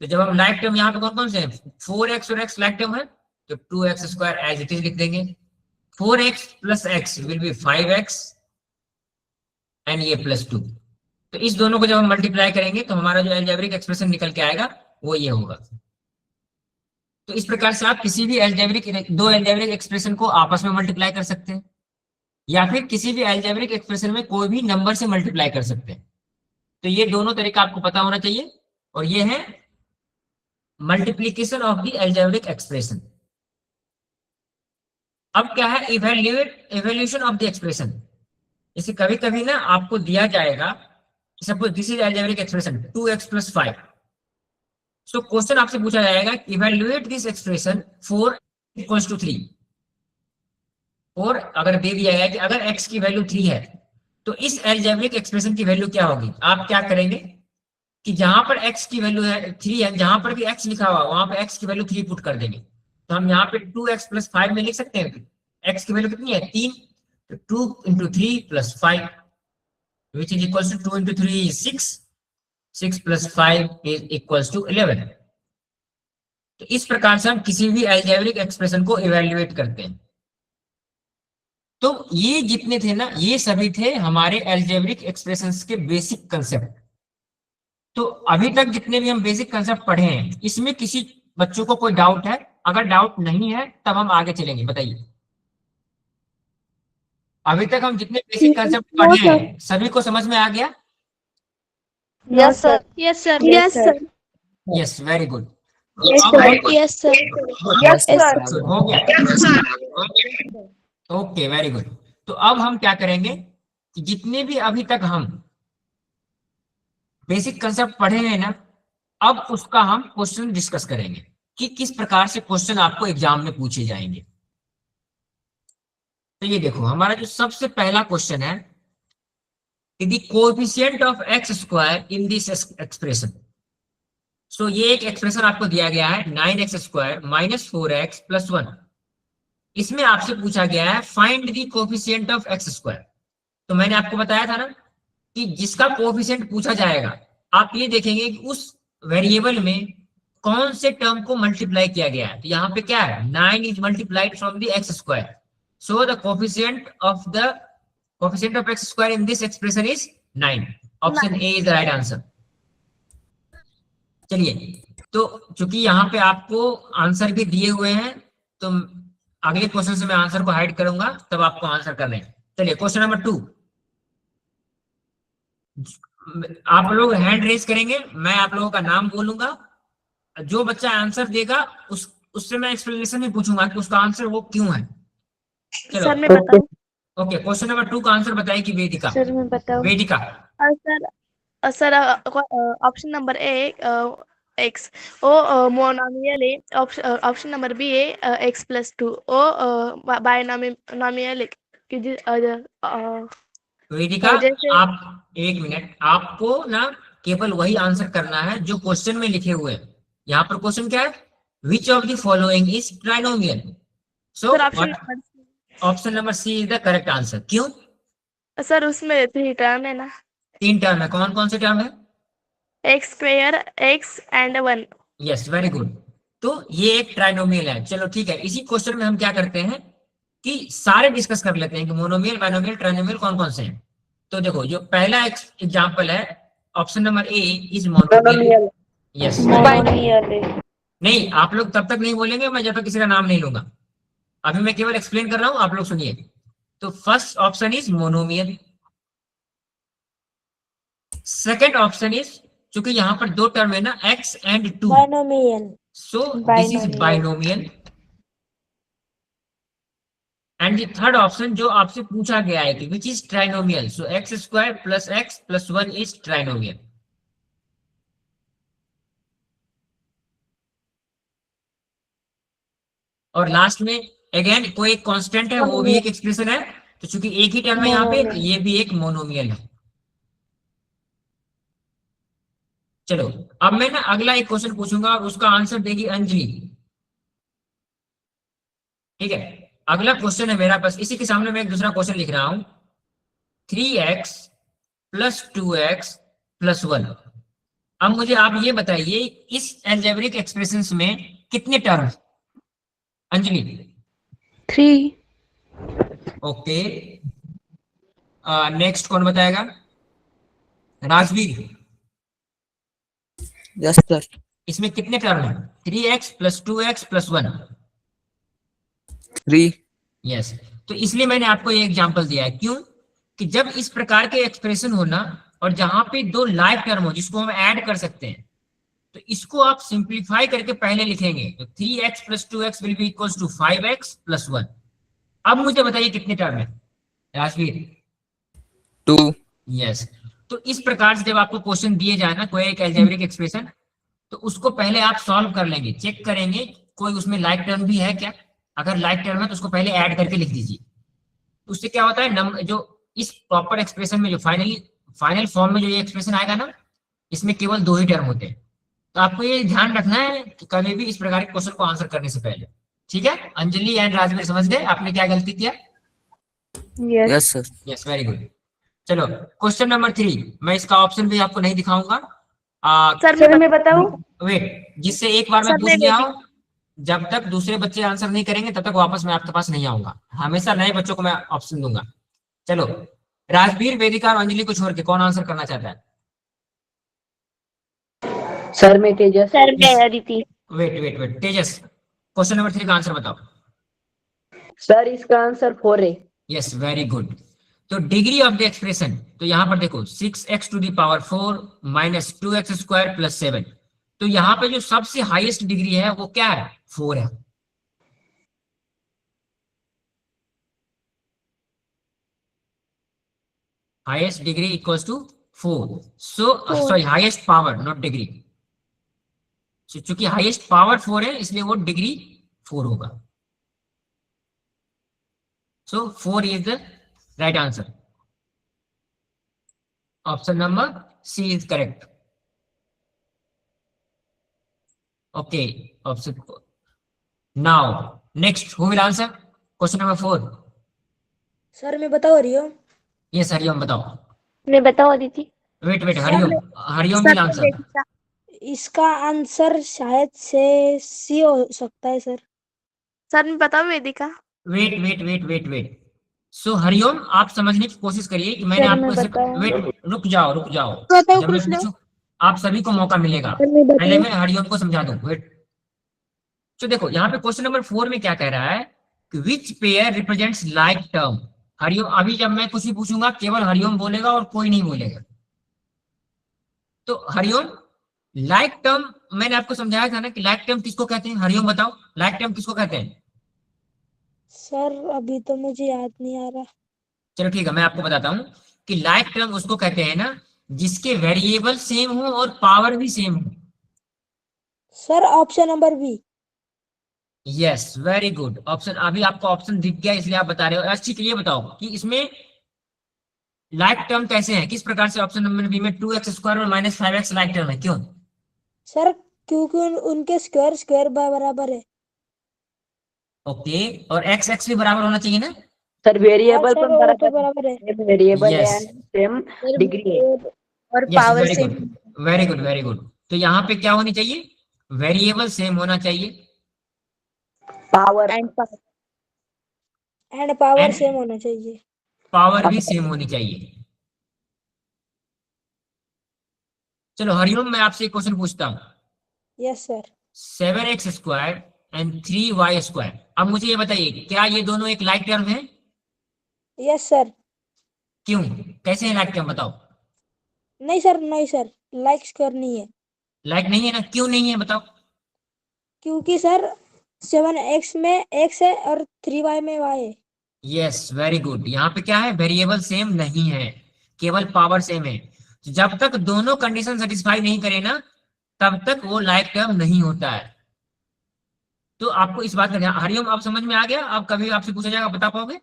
तो जब हम लाइक टर्म यहाँ पे कौन कौन से हैं, 4x और x लाइक टर्म है, तो 2x square as it is लिख देंगे, 4x plus x will be 5x and ये प्लस 2। तो इस दोनों को जब हम मल्टीप्लाई करेंगे तो हमारा जो अलजेब्रिक एक्सप्रेशन निकल के आएगा वो ये होगा। तो इस प्रकार से आप किसी भी दो अलजेब्रिक एक्सप्रेशन को आपस में मल्टीप्लाई कर सकते हैं, या फिर किसी भी अलजेब्रिक एक्सप्रेशन में कोई भी नंबर से मल्टीप्लाई कर सकते हैं। तो ये दोनों तरीका आपको पता होना चाहिए, और ये है multiplication of the algebraic expression. अब क्या है, इवैल्यूएशन ऑफ द एक्सप्रेशन। जैसे कभी कभी ना आपको दिया जाएगा, suppose this is algebraic expression 2x plus 5, so question आपसे पूछा जाएगा evaluate this expression 4 equals to 3, और अगर दे दिया गया कि अगर x की वैल्यू 3 है तो इस अलजेब्रिक एक्सप्रेशन की वैल्यू क्या होगी। आप क्या करेंगे कि जहां पर x की वैल्यू है 3 है, जहां पर भी x लिखा हुआ वहां पर x की वैल्यू 3 पुट कर देंगे। तो हम यहाँ पे 2x प्लस 5 में लिख सकते हैं, x की वैल्यू कितनी है 3, तो 2 into 3 plus 5 which is equal to 2 into 3 is 6, 6 plus 5 is equal to 11। तो इस प्रकार से हम किसी भी अलजेब्रिक एक्सप्रेशन को इवैल्यूएट करते हैं। तो ये जितने थे ना, ये सभी थे हमारे अलजेब्रिक एक्सप्रेशंस के बेसिक कंसेप्ट। तो अभी तक जितने भी हम बेसिक कंसेप्ट पढ़े हैं, इसमें किसी बच्चों को कोई डाउट है? अगर डाउट नहीं है तब हम आगे चलेंगे, बताइए। अभी तक हम जितने बेसिक कंसेप्ट पढ़े हैं सभी को समझ में आ गया? Yes sir. Yes sir. Yes sir. Yes, very good. Yes sir. Yes sir. हो गया, ओके, वेरी गुड। तो अब हम क्या करेंगे कि जितने भी अभी तक हम बेसिक कंसेप्ट पढ़े हैं ना, अब उसका हम क्वेश्चन डिस्कस करेंगे कि किस प्रकार से क्वेश्चन आपको एग्जाम में पूछे जाएंगे। तो ये देखो, हमारा जो सबसे पहला क्वेश्चन है, the coefficient of x square in this expression. सो ये एक एक्सप्रेशन आपको दिया गया है 9x square minus 4x plus 1। इसमें आपसे पूछा गया है find the coefficient of x square. तो मैंने आपको बताया था ना कि जिसका कोएफिशिएंट पूछा जाएगा, आप ये देखेंगे कि उस वेरिएबल में कौन से टर्म को मल्टीप्लाई किया गया है। तो यहाँ पे क्या है, 9 is multiplied from the x square, so the coefficient of x square in this expression is 9। Option A is the right answer. चलिए, तो चूंकि यहाँ पे आपको आंसर भी दिए हुए हैं, तो अगले क्वेश्चन से मैं आंसर को हाइड करूंगा, तब आपको आंसर करना है। चलिए, क्वेश्चन नंबर 2। आप लोग हैंड रेज करेंगे, मैं आप लोगों का नाम बोलूंगा, जो बच्चा आंसर देगा उससे मैं एक्सप्लेनेशन भी पूछूंगा कि उसका आंसर वो क्यों है। चलो सर मैं बताऊं? ओके, क्वेश्चन नंबर 2 का आंसर बताएगी वेदिका। सर मैं बताऊं? Vedika, sir option number A x ओ मोनोमियल है, ऑप्शन नंबर बी है x प्लस 2 ओ बायनोमियल कि वेदिका, जैसे आप एक मिनट, आपको ना केवल वही आंसर करना है जो क्वेश्चन में लिखे हुए हैं। यहाँ पर क्वेश्चन क्या है, which of the following is trinomial. So sir option option number C is the correct answer. क्यों? सर उसमें 3 टर्म है ना, 3 टर्म है, कौन कौन से टर्म है? x square x and 1। Yes, very good. तो ये एक ट्राइनोमियल है। चलो ठीक है, इसी क्वेश्चन में हम क्या करते हैं कि सारे डिस्कस कर लेते हैं कि मोनोमियल, बाइनोमियल, ट्राइनोमियल कौन कौन से हैं। तो देखो, जो पहला एग्जांपल है, option number A is monomial. Yes, binomial है। नहीं, आप लोग तब तक नहीं बोलेंगे मैं जब तक किसी का नाम नहीं लूंगा। अभी मैं केवल एक्सप्लेन कर रहा हूं, आप लोग सुनिए। तो first option is monomial. Second option is, चूंकि यहाँ पर 2 टर्म है ना, x and 2, binomial. so this is binomial. And the third option जो आपसे पूछा गया है कि which is trinomial, so x square plus x plus 1 is trinomial. और लास्ट में अगेन कोई एक कांस्टेंट है, वो भी एक एक्सप्रेशन है। तो चूंकि एक ही टर्म है यहाँ पे, तो ये भी एक मोनोमियल है। चलो, अब मैं ना अगला एक क्वेश्चन पूछूंगा और उसका आंसर देगी अंजलि। ठीक है, अगला क्वेश्चन है मेरा पास, इसी के सामने मैं एक दूसरा क्वेश्चन लिख रहा हूं। 3x plus 2x plus 1। अब मुझे आप ये बताइए, इस अलजेब्रिक एक्सप्रेशंस में कितने टर्म? अंजलि। 3। ओके, नेक्स्ट कौन बताएगा? राजवीर। Yes sir. इसमें कितने टर्म है? 3x plus 2x plus 1। 3। Yes, तो इसलिए मैंने आपको ये एग्जांपल दिया है। क्यों? कि जब इस प्रकार के एक्सप्रेशन हो ना, और जहां पे 2 लाइव टर्म हो जिसको हम ऐड कर सकते हैं, तो इसको आप सिंप्लीफाई करके पहले लिखेंगे। तो 3x plus 2x will be equals to 5x plus 1। अब मुझे बताइए कितने टर्म है राजवीर? 2। यस, तो इस प्रकार से जब आपको क्वेश्चन दिए जाए ना कोई एक अलजेब्रिक एक्सप्रेशन, तो उसको पहले आप सॉल्व कर लेंगे, चेक करेंगे कोई उसमें लाइक टर्म भी है क्या। अगर लाइक टर्म है तो उसको पहले ऐड करके लिख दीजिए। उससे क्या होता है, नंबर जो इस प्रॉपर एक्सप्रेशन में, जो फाइनल फॉर्म में जो ये एक्सप्रेशन आएगा ना, इसमें केवल 2 ही टर्म होते हैं। तो आपको ये ध्यान रखना है कि कभी भी इस प्रकार के क्वेश्चन को आंसर करने से पहले। ठीक है, अंजलि एंड राजवीर समझ गए आपने क्या गलती किया? Yes sir. Yes, very good. चलो, क्वेश्चन नंबर 3, मैं इसका ऑप्शन भी आपको नहीं दिखाऊंगा। सर मैं बताऊं? वेट, जिससे एक बार मैं पूछ लिया हूं, जब तक दूसरे बच्चे आंसर नहीं करेंगे तब तक वापस मैं आपके पास नहीं आऊंगा। हमेशा नए बच्चों को मैं ऑप्शन दूंगा। चलो, राजवीर, वेदिका और अंजलि को छोड़ के कौन आंसर करना चाहता है? सर मैं तेजस। सर मैं Aditi. Wait, Tejas, question number 3 का आंसर बताओ। सर इसका आंसर 4 है। Yes, very good. तो डिग्री ऑफ द एक्सप्रेशन, तो यहां पर देखो 6x to the power 4 minus 2x square plus 7। तो यहाँ पे जो सबसे हाईएस्ट डिग्री है वो क्या है? 4 है। Highest degree equals to 4। So sorry, highest power not degree. चूंकि हाईएस्ट पावर 4 है इसलिए वो डिग्री 4 होगा। So 4 is the right answer. Option number C is correct. Okay, option now next who will answer question number 4? Sir मैं बताओ हरिओम। यस, हरिओम बताओ। मैं बताओ Aditi. Wait, Hariom will answer. इसका आंसर शायद से सी हो सकता है सर। सर मैं बताओ वेदिका। वेट। सो हरिओम, आप समझने की कोशिश करिए कि मैंने आपको वेट, रुक जाओ। जब मैं पूछूं आप सभी को मौका मिलेगा, पहले मैं हरिओम को समझा दूं। वेट, तो देखो यहाँ पे क्वेश्चन नंबर 4 में क्या कह रहा है कि which pair represents like term. Hariom, अभी जब मैं कुछ भी पूछूंगा केवल हरिओम बोलेगा और कोई नहीं बोलेगा। तो हरिओम, लाइक टर्म मैंने आपको समझाया था ना कि लाइक टर्म किसको कहते हैं? हरिओम बताओ, लाइक टर्म किसको कहते हैं? सर अभी तो मुझे याद नहीं आ रहा। चलो ठीक है, मैं आपको बताता हूँ कि लाइक टर्म उसको कहते हैं ना जिसके वेरिएबल सेम हो और पावर भी सेम हो। Sir option number B. Yes very good option, अभी आपको ऑप्शन दिख गया इसलिए आप बता रहे हो। अच्छा ये बताओ कि इसमें लाइक टर्म कैसे हैं, किस प्रकार से ऑप्शन नंबर बी में 2x² और -5x लाइक टर्म है, क्यों? सर क्योंकि उनके स्क्वायर स्क्वायर बराबर है। ओके, और एक्स एक्स भी बराबर होना चाहिए ना? सर वेरिएबल सर पर वो तो बराबर है। Same variable Yes. And same degree है। और यस पावर वेरी से good very good very good. तो यहाँ पे क्या होनी चाहिए? वेरिएबल सेम होना चाहिए power and and power And- same होना चाहिए। पावर भी सेम होनी चाहिए। चलो हरिओम, मैं आपसे एक क्वेश्चन पूछता हूँ। Yes sir. 7x² and 3y², अब मुझे ये बताइए क्या ये दोनों एक लाइक टर्म है? Yes sir. क्यों, कैसे है लाइक टर्म बताओ? नहीं सर, नहीं सर, लाइक स्क्वायर नहीं है। लाइक नहीं है ना, क्यों नहीं है बताओ? क्योंकि सर 7x में x है और 3y में y है। यस वेरी गुड, यहाँ पे क्या है, वेरिएबल सेम नहीं है, केवल पावर सेम है। जब तक दोनों कंडीशन सेटिस्फाई नहीं करे ना, तब तक वो लाइक टर्म नहीं होता है। तो आपको इस बात का ध्यान, हरिओम आप समझ में आ गया? आप कभी आपसे पूछा जाएगा बता पाओगे?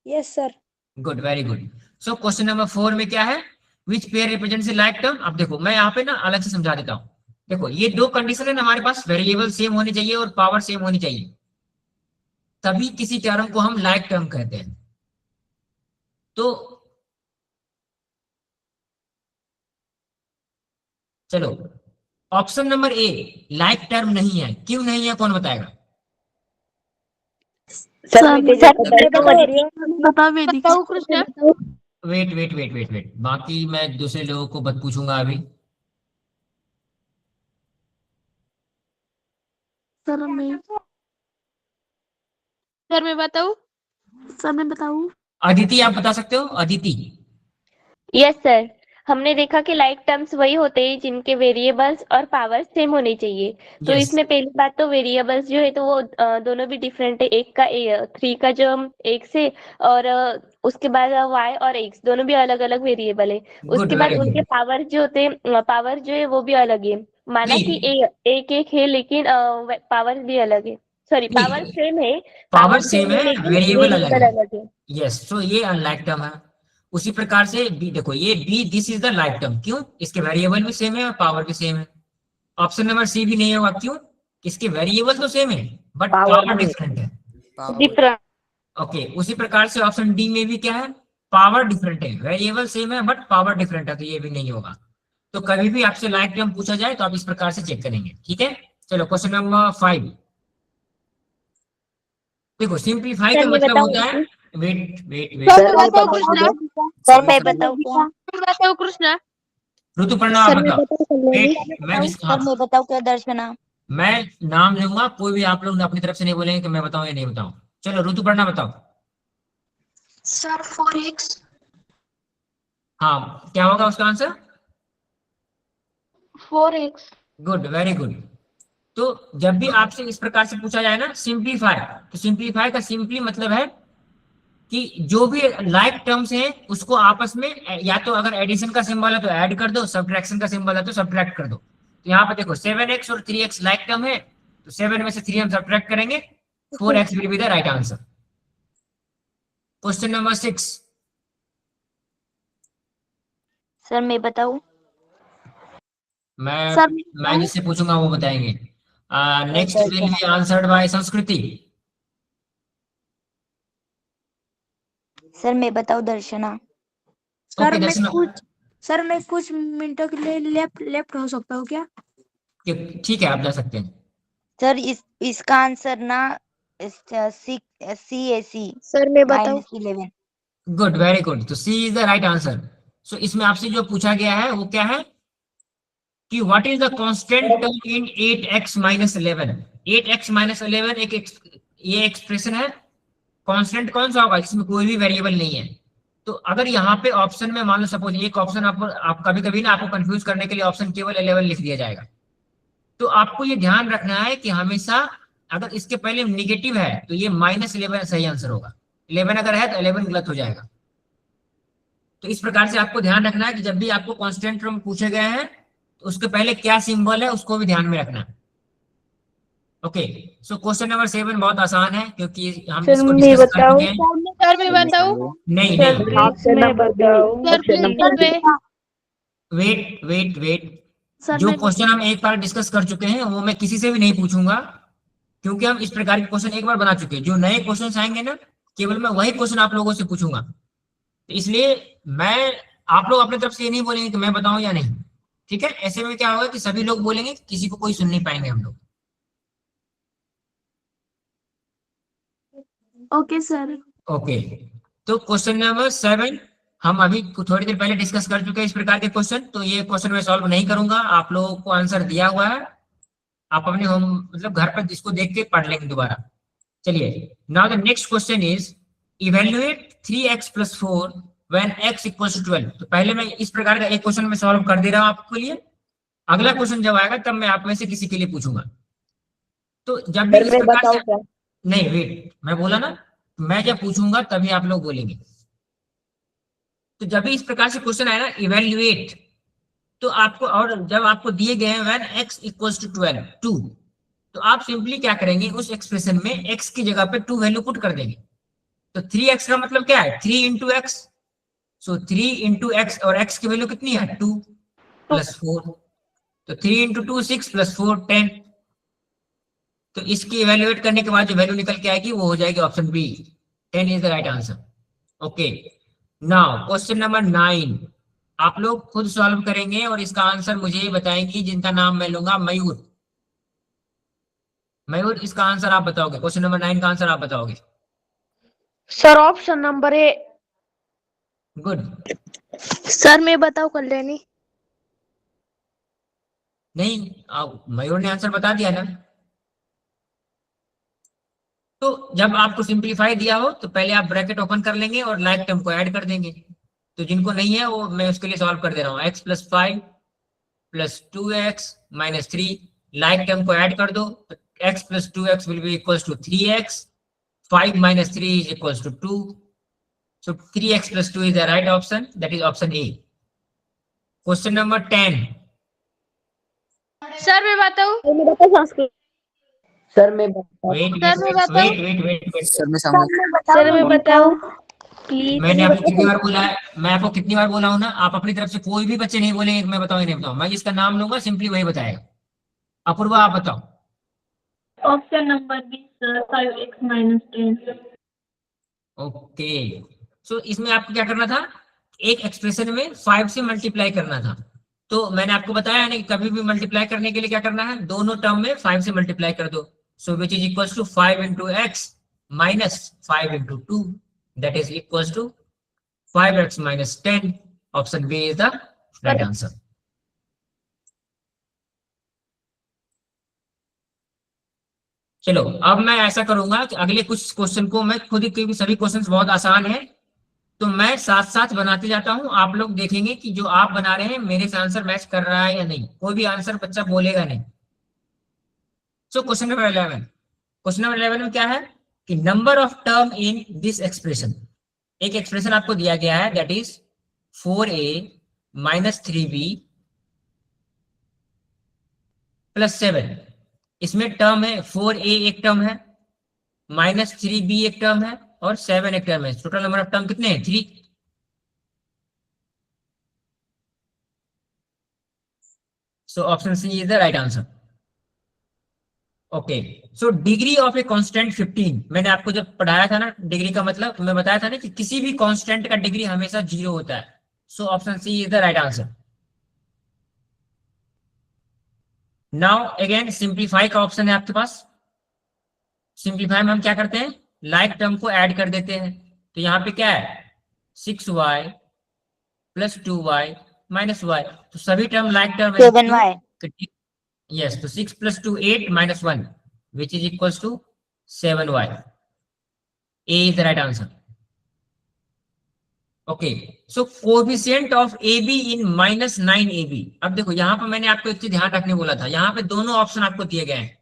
Yes sir. Good very good. सो क्वेश्चन नंबर 4 में क्या है, which pair represents like term? अब देखो मैं यहाँ पे ना अलग से समझा देता हूँ। देखो ये दो कंडीशन है ना हमारे पास, वेरिएबल सेम होनी चाहिए और पावर सेम होनी चाहिए, तभी किसी टर्म को हम लाइक टर्म कहते हैं। तो चलो, ऑप्शन नंबर ए लाइक टर्म नहीं है, क्यों नहीं है कौन बताएगा? सर मैं तेजस बताओ Krishna. Wait wait wait wait wait, बाकी मैं दूसरे लोगों को बत पूछूंगा अभी। सर मैं बताऊं। अदिति आप बता सकते हो? अदिति। यस सर, हमने देखा कि लाइक टर्म्स वही होते हैं जिनके वेरिएबल्स और पावर सेम होने चाहिए। तो Yes. इसमें पहली बात तो वेरिएबल्स जो है तो वो दोनों भी डिफरेंट है। एक का 3 का जो x है और उसके बाद y और x दोनों भी अलग अलग वेरिएबल है। Good, उसके बाद very उनके good. पावर जो होते हैं, पावर जो है वो भी अलग है। माना नहीं। कि एक एक है लेकिन पावर भी अलग है। सॉरी, नहीं। पावर सेम है, पावर सेम है, लेकिन वेरिएबल अलग है। अलग है। यस, तो ये अनलाइक टर्म है। उसी प्रकार से बी, देखो ये B, this is the like term, क्यों? इसके वेरिएबल भी सेम है और पावर भी सेम है। ऑप्शन नंबर सी भी नहीं होगा, क्यों? इसके वेरिएबल तो सेम है बट पावर डिफरेंट है। डिफरेंट। ओके, उसी प्रकार से ऑप्शन डी में भी क्या है, पावर डिफरेंट है, वेरिएबल सेम है बट पावर डिफरेंट है, तो ये भी नहीं होगा। तो कभी भी आपसे लाइक टर्म पूछा जाए तो आप इस प्रकार से चेक करेंगे, ठीक है? चलो क्वेश्चन नंबर 5। देखो सिंप्लीफाई का मतलब होता है, वेट वेट वेट, सर मैं बताऊं कृष्णा। ऋतुपर्णा आप बताओ। वेट, मैं सर मैं बताऊं क्या दर्शना। मैं नाम लूंगा, कोई भी आप लोग अपनी तरफ से नहीं बोलेंगे कि मैं बताऊं या नहीं बताऊं। चलो ऋतुपर्णा बताओ। Sir 4x। हाँ, क्या होगा उसका answer? 4x। Good very good. तो जब भी आपसे इस प्रकार से पूछा जाए ना सिंप्लीफाई, तो सिंप्लीफाई का सिंपली मतलब है कि जो भी लाइक टर्म्स हैं उसको आपस में या तो अगर एडिशन का सिंबल है तो ऐड कर दो, सब्ट्रैक्शन का सिंबल है तो सब्ट्रैक्ट कर दो। तो यहाँ पे देखो 7x और 3x लाइक टर्म है, तो 7 में से 3 हम सब्ट्रैक्ट करेंगे, 4x will be the right answer. Question number 6। Sir मैं बताऊं। मैं जिससे पूछूंगा वो बताएंगे। Next will be answered bye संस्कृति। सर मैं बताऊं दर्शना। सर मैं कुछ मिनटों के लिए लेफ्ट हो सकता हूँ क्या? ठीक है, आप जा सकते हैं। सर इसका आंसर ना CAC सर मैं बताऊं। -11। गुड वेरी गुड, तो सी इज द राइट आंसर। सो इसमें आपसे जो पूछा गया है वो क्या है कि what is the constant term in 8x - 11। 8x - 11 ये एक्सप्रेशन है, कांस्टेंट कौन सा होगा? इसमें कोई भी वेरिएबल नहीं है। तो अगर यहाँ पे ऑप्शन में मान लो सपोज एक ऑप्शन आप कभी कभी ना आपको कंफ्यूज करने के लिए ऑप्शन केवल 11 लिख दिया जाएगा। तो आपको ये ध्यान रखना है कि हमेशा अगर इसके पहले निगेटिव है तो ये -11 सही आंसर होगा, 11 अगर है तो 11 गलत हो जाएगा। तो इस प्रकार से आपको ध्यान रखना है कि जब भी आपको कांस्टेंट टर्म पूछे गए हैं तो उसके पहले क्या सिंबल है उसको भी ध्यान में रखना है। ओके, सो क्वेश्चन नंबर 7 बहुत आसान है क्योंकि हम सर इसको मैं डिस्कस कर बताऊं? चुके हैं। सर मैं बताऊं? नहीं सर नहीं, प्लीज मैं बताऊं? Sir please wait wait wait, sir जो मैं क्वेश्चन हम एक बार डिस्कस कर चुके हैं वो मैं किसी से भी नहीं पूछूंगा, क्योंकि हम इस प्रकार के क्वेश्चन एक बार बना चुके हैं। जो नए क्वेश्चन आएंगे ना, केवल मैं वही क्वेश्चन आप लोगों से पूछूंगा। तो इसलिए मैं, आप लोग अपने तरफ से ये नहीं बोलेंगे कि मैं बताऊं या नहीं, ठीक है? ऐसे में क्या होगा कि सभी लोग बोलेंगे, किसी को कोई सुन नहीं पाएंगे हम लोग। Okay sir. ओके, तो क्वेश्चन नंबर 7 हम अभी थोड़ी देर पहले डिस्कस कर चुके हैं इस प्रकार के क्वेश्चन, तो ये क्वेश्चन मैं सॉल्व नहीं करूंगा, आप लोगों को आंसर दिया हुआ है, आप अपने होम मतलब घर पर इसको देख के पढ़ लेंगे दोबारा। चलिए, now the next question is evaluate 3x + 4 when x = 12। तो पहले मैं इस प्रकार का एक क्वेश्चन में सॉल्व कर दे रहा हूं आपके लिए, अगला क्वेश्चन जब आएगा तब मैं आप में से किसी के लिए पूछूंगा। तो जब भी सर इस मैं प्रकार बताऊं से, क्या? नहीं वेट, मैं बोला ना, मैं जब पूछूंगा तभी आप लोग बोलेंगे। तो जब भी इस प्रकार से क्वेश्चन आए ना इवेल्युएट, तो आपको, और जब आपको दिए गए हैं व्हेन x = 12 2, तो आप सिंपली क्या करेंगे, उस एक्सप्रेशन में x की जगह पे 2 वैल्यू पुट कर देंगे। तो 3x का मतलब क्या है, 3 इंटू एक्स। सो 3 इंटू एक्स, और x की वैल्यू कितनी है, 2 + 4, तो 3 इंटू 2 6 + 4 10। तो इसकी इवेल्युएट करने के बाद जो वैल्यू निकल के आएगी वो हो जाएगी option B, 10 is the right answer. Okay, now question number 9 आप लोग खुद सॉल्व करेंगे और इसका आंसर मुझे बताएंगे, जिनका नाम मैं लूंगा मयूर। मयूर, इसका आंसर आप बताओगे, क्वेश्चन नंबर 9 का आंसर आप बताओगे। सर ऑप्शन नंबर ए। गुड। सर मैं बताऊं कल्याणी? नहीं, मयूर ने आंसर बता दिया ना। तो जब आपको सिंपलीफाई दिया हो तो पहले आप ब्रैकेट ओपन कर लेंगे और लाइक टर्म को ऐड कर देंगे। तो जिनको नहीं है वो मैं उसके लिए सॉल्व कर दे रहा हूँ, x + 5 + 2x - 3, लाइक टर्म को ऐड कर दो, तो x + 2x will be equals to 3x, 5 - 3 is equals to 2, so 3x + 2 is the right option, that is option A. Question number 10. Sir मैं बताऊं? सर मैं बताऊं? Wait, सर मैं बताऊं? wait. सर मैं समझ सर मैं बताऊं? प्लीज मैंने आपको कितनी बार बोला है, मैं आपको कितनी बार बोला हूं ना, आप अपनी तरफ से कोई भी बच्चे नहीं बोलेंगे कि मैं बताऊं नहीं बताऊं, मैं जिसका नाम लूंगा सिंपली वही बताएगा। अपूर्वा आप बताओ। Option number B sir, 5x - 10। Okay, so इसमें आपको क्या करना था, एक एक्सप्रेशन में 5 से मल्टीप्लाई करना था। तो मैंने आपको बताया है ना कि कभी भी मल्टीप्लाई करने के लिए क्या करना है, दोनों टर्म में 5 से मल्टीप्लाई कर दो। So which is equals to 5 × x - 5 × 2, that is equals to 5x - 10. Option B is the right answer. चलो, अब मैं ऐसा करूंगा कि अगले कुछ क्वेश्चन को मैं खुद ही, क्योंकि सभी क्वेश्चंस बहुत आसान है, तो मैं साथ साथ बनाते जाता हूं, आप लोग देखेंगे कि जो आप बना रहे हैं मेरे से आंसर मैच कर रहा है या नहीं, कोई भी आंसर बच्चा बोलेगा नहीं। सो क्वेश्चन नंबर 11, क्वेश्चन नंबर 11 में क्या है कि number of term in this expression, एक एक्सप्रेशन आपको दिया गया है, दैट इज 4a - 3b + 7। इसमें टर्म है 4a एक टर्म है, -3b एक टर्म है, और 7 एक टर्म है। टोटल नंबर ऑफ टर्म कितने हैं, 3। So option C is the right answer. Okay, so degree of a constant 15, मैंने आपको जब पढ़ाया था ना डिग्री का मतलब, मैं बताया था ना कि किसी भी कांस्टेंट का डिग्री हमेशा 0 होता है। So option C is the right answer. Now again simplify का ऑप्शन है आपके पास। सिंप्लीफाई में हम क्या करते हैं, लाइक टर्म को ऐड कर देते हैं। तो यहाँ पे क्या है, 6y + 2y - y, तो सभी टर्म लाइक टर्म है, 7y। यस, तो 6 + 2 8 - 1 which is equals to 7y. A is the right answer. Okay, so coefficient of AB in -9AB। अब देखो यहाँ पर मैंने आपको एक चीज ध्यान रखने बोला था, यहाँ पे दोनों ऑप्शन आपको दिए गए हैं,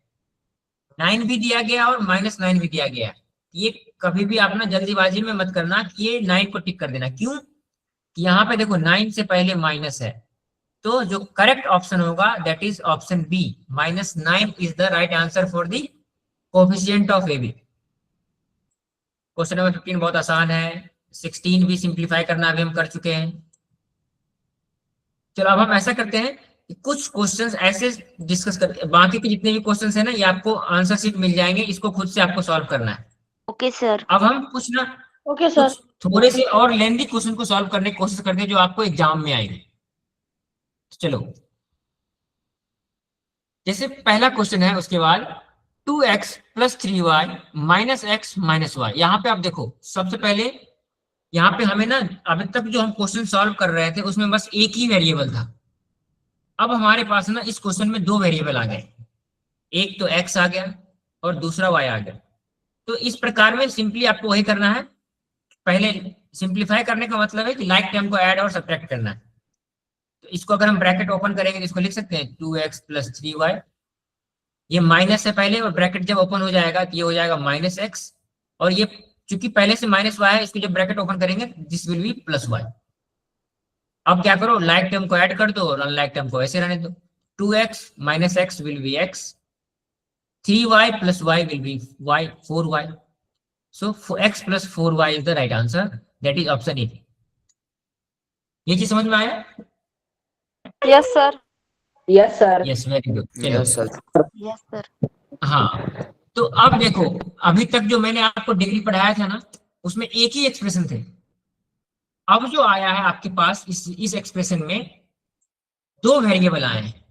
9 भी दिया गया और -9 भी दिया गया। ये कभी भी आप ना जल्दीबाजी में मत करना कि ये 9 को टिक कर देना, क्यों, यहाँ पे देखो 9 से पहले माइनस है, तो जो करेक्ट ऑप्शन होगा that is option B, -9 is the right answer for the coefficient of AB। Question number 15 बहुत आसान है, 16 भी सिंप्लीफाई करना अभी हम कर चुके हैं। चलो अब हम ऐसा करते हैं कि कुछ क्वेश्चंस ऐसे डिस्कस कर, बाकी के जितने भी क्वेश्चंस है ना ये आपको आंसर शीट मिल जाएंगे, इसको खुद से आपको सॉल्व करना है। Okay sir. अब हम कुछ ना ओके सर। कुछ थोड़े से और लेंथी क्वेश्चन को सॉल्व करने की कोशिश करते हैं जो आपको एग्जाम में आएंगे। चलो जैसे पहला क्वेश्चन है, उसके बाद 2x + 3y - x - y। यहाँ पे आप देखो सबसे पहले यहाँ पे हमें ना अभी तक जो हम क्वेश्चन सॉल्व कर रहे थे उसमें बस एक ही वेरिएबल था। अब हमारे पास ना इस क्वेश्चन में दो वेरिएबल आ गए, एक तो x आ गया और दूसरा y आ गया। तो इस प्रकार में सिंपली आपको वही करना है, पहले सिंप्लीफाई करने का मतलब है कि लाइक टर्म को ऐड और सब्ट्रैक्ट करना है। तो इसको अगर हम ब्रैकेट ओपन करेंगे तो इसको लिख सकते हैं 2x + 3y, ये माइनस है पहले और ब्रैकेट जब ओपन हो जाएगा तो ये हो जाएगा -x, और ये चूंकि पहले से -y है इसको जब ब्रैकेट ओपन करेंगे दिस विल बी +y। अब क्या करो, लाइक टर्म को ऐड कर दो और अनलाइक टर्म को ऐसे रहने दो। 2x - x will be x, 3y + y will be y, 4y. So x + 4y is the right answer. That is option A. ये चीज समझ में आया? Yes sir. Yes, sir. Yes, very good. चलो Yes, sir. Yes sir. हाँ, तो अब देखो अभी तक जो मैंने आपको डिग्री पढ़ाया था ना उसमें एक ही एक्सप्रेशन थे। अब जो आया है आपके पास इस एक्सप्रेशन में दो वेरिएबल आए हैं।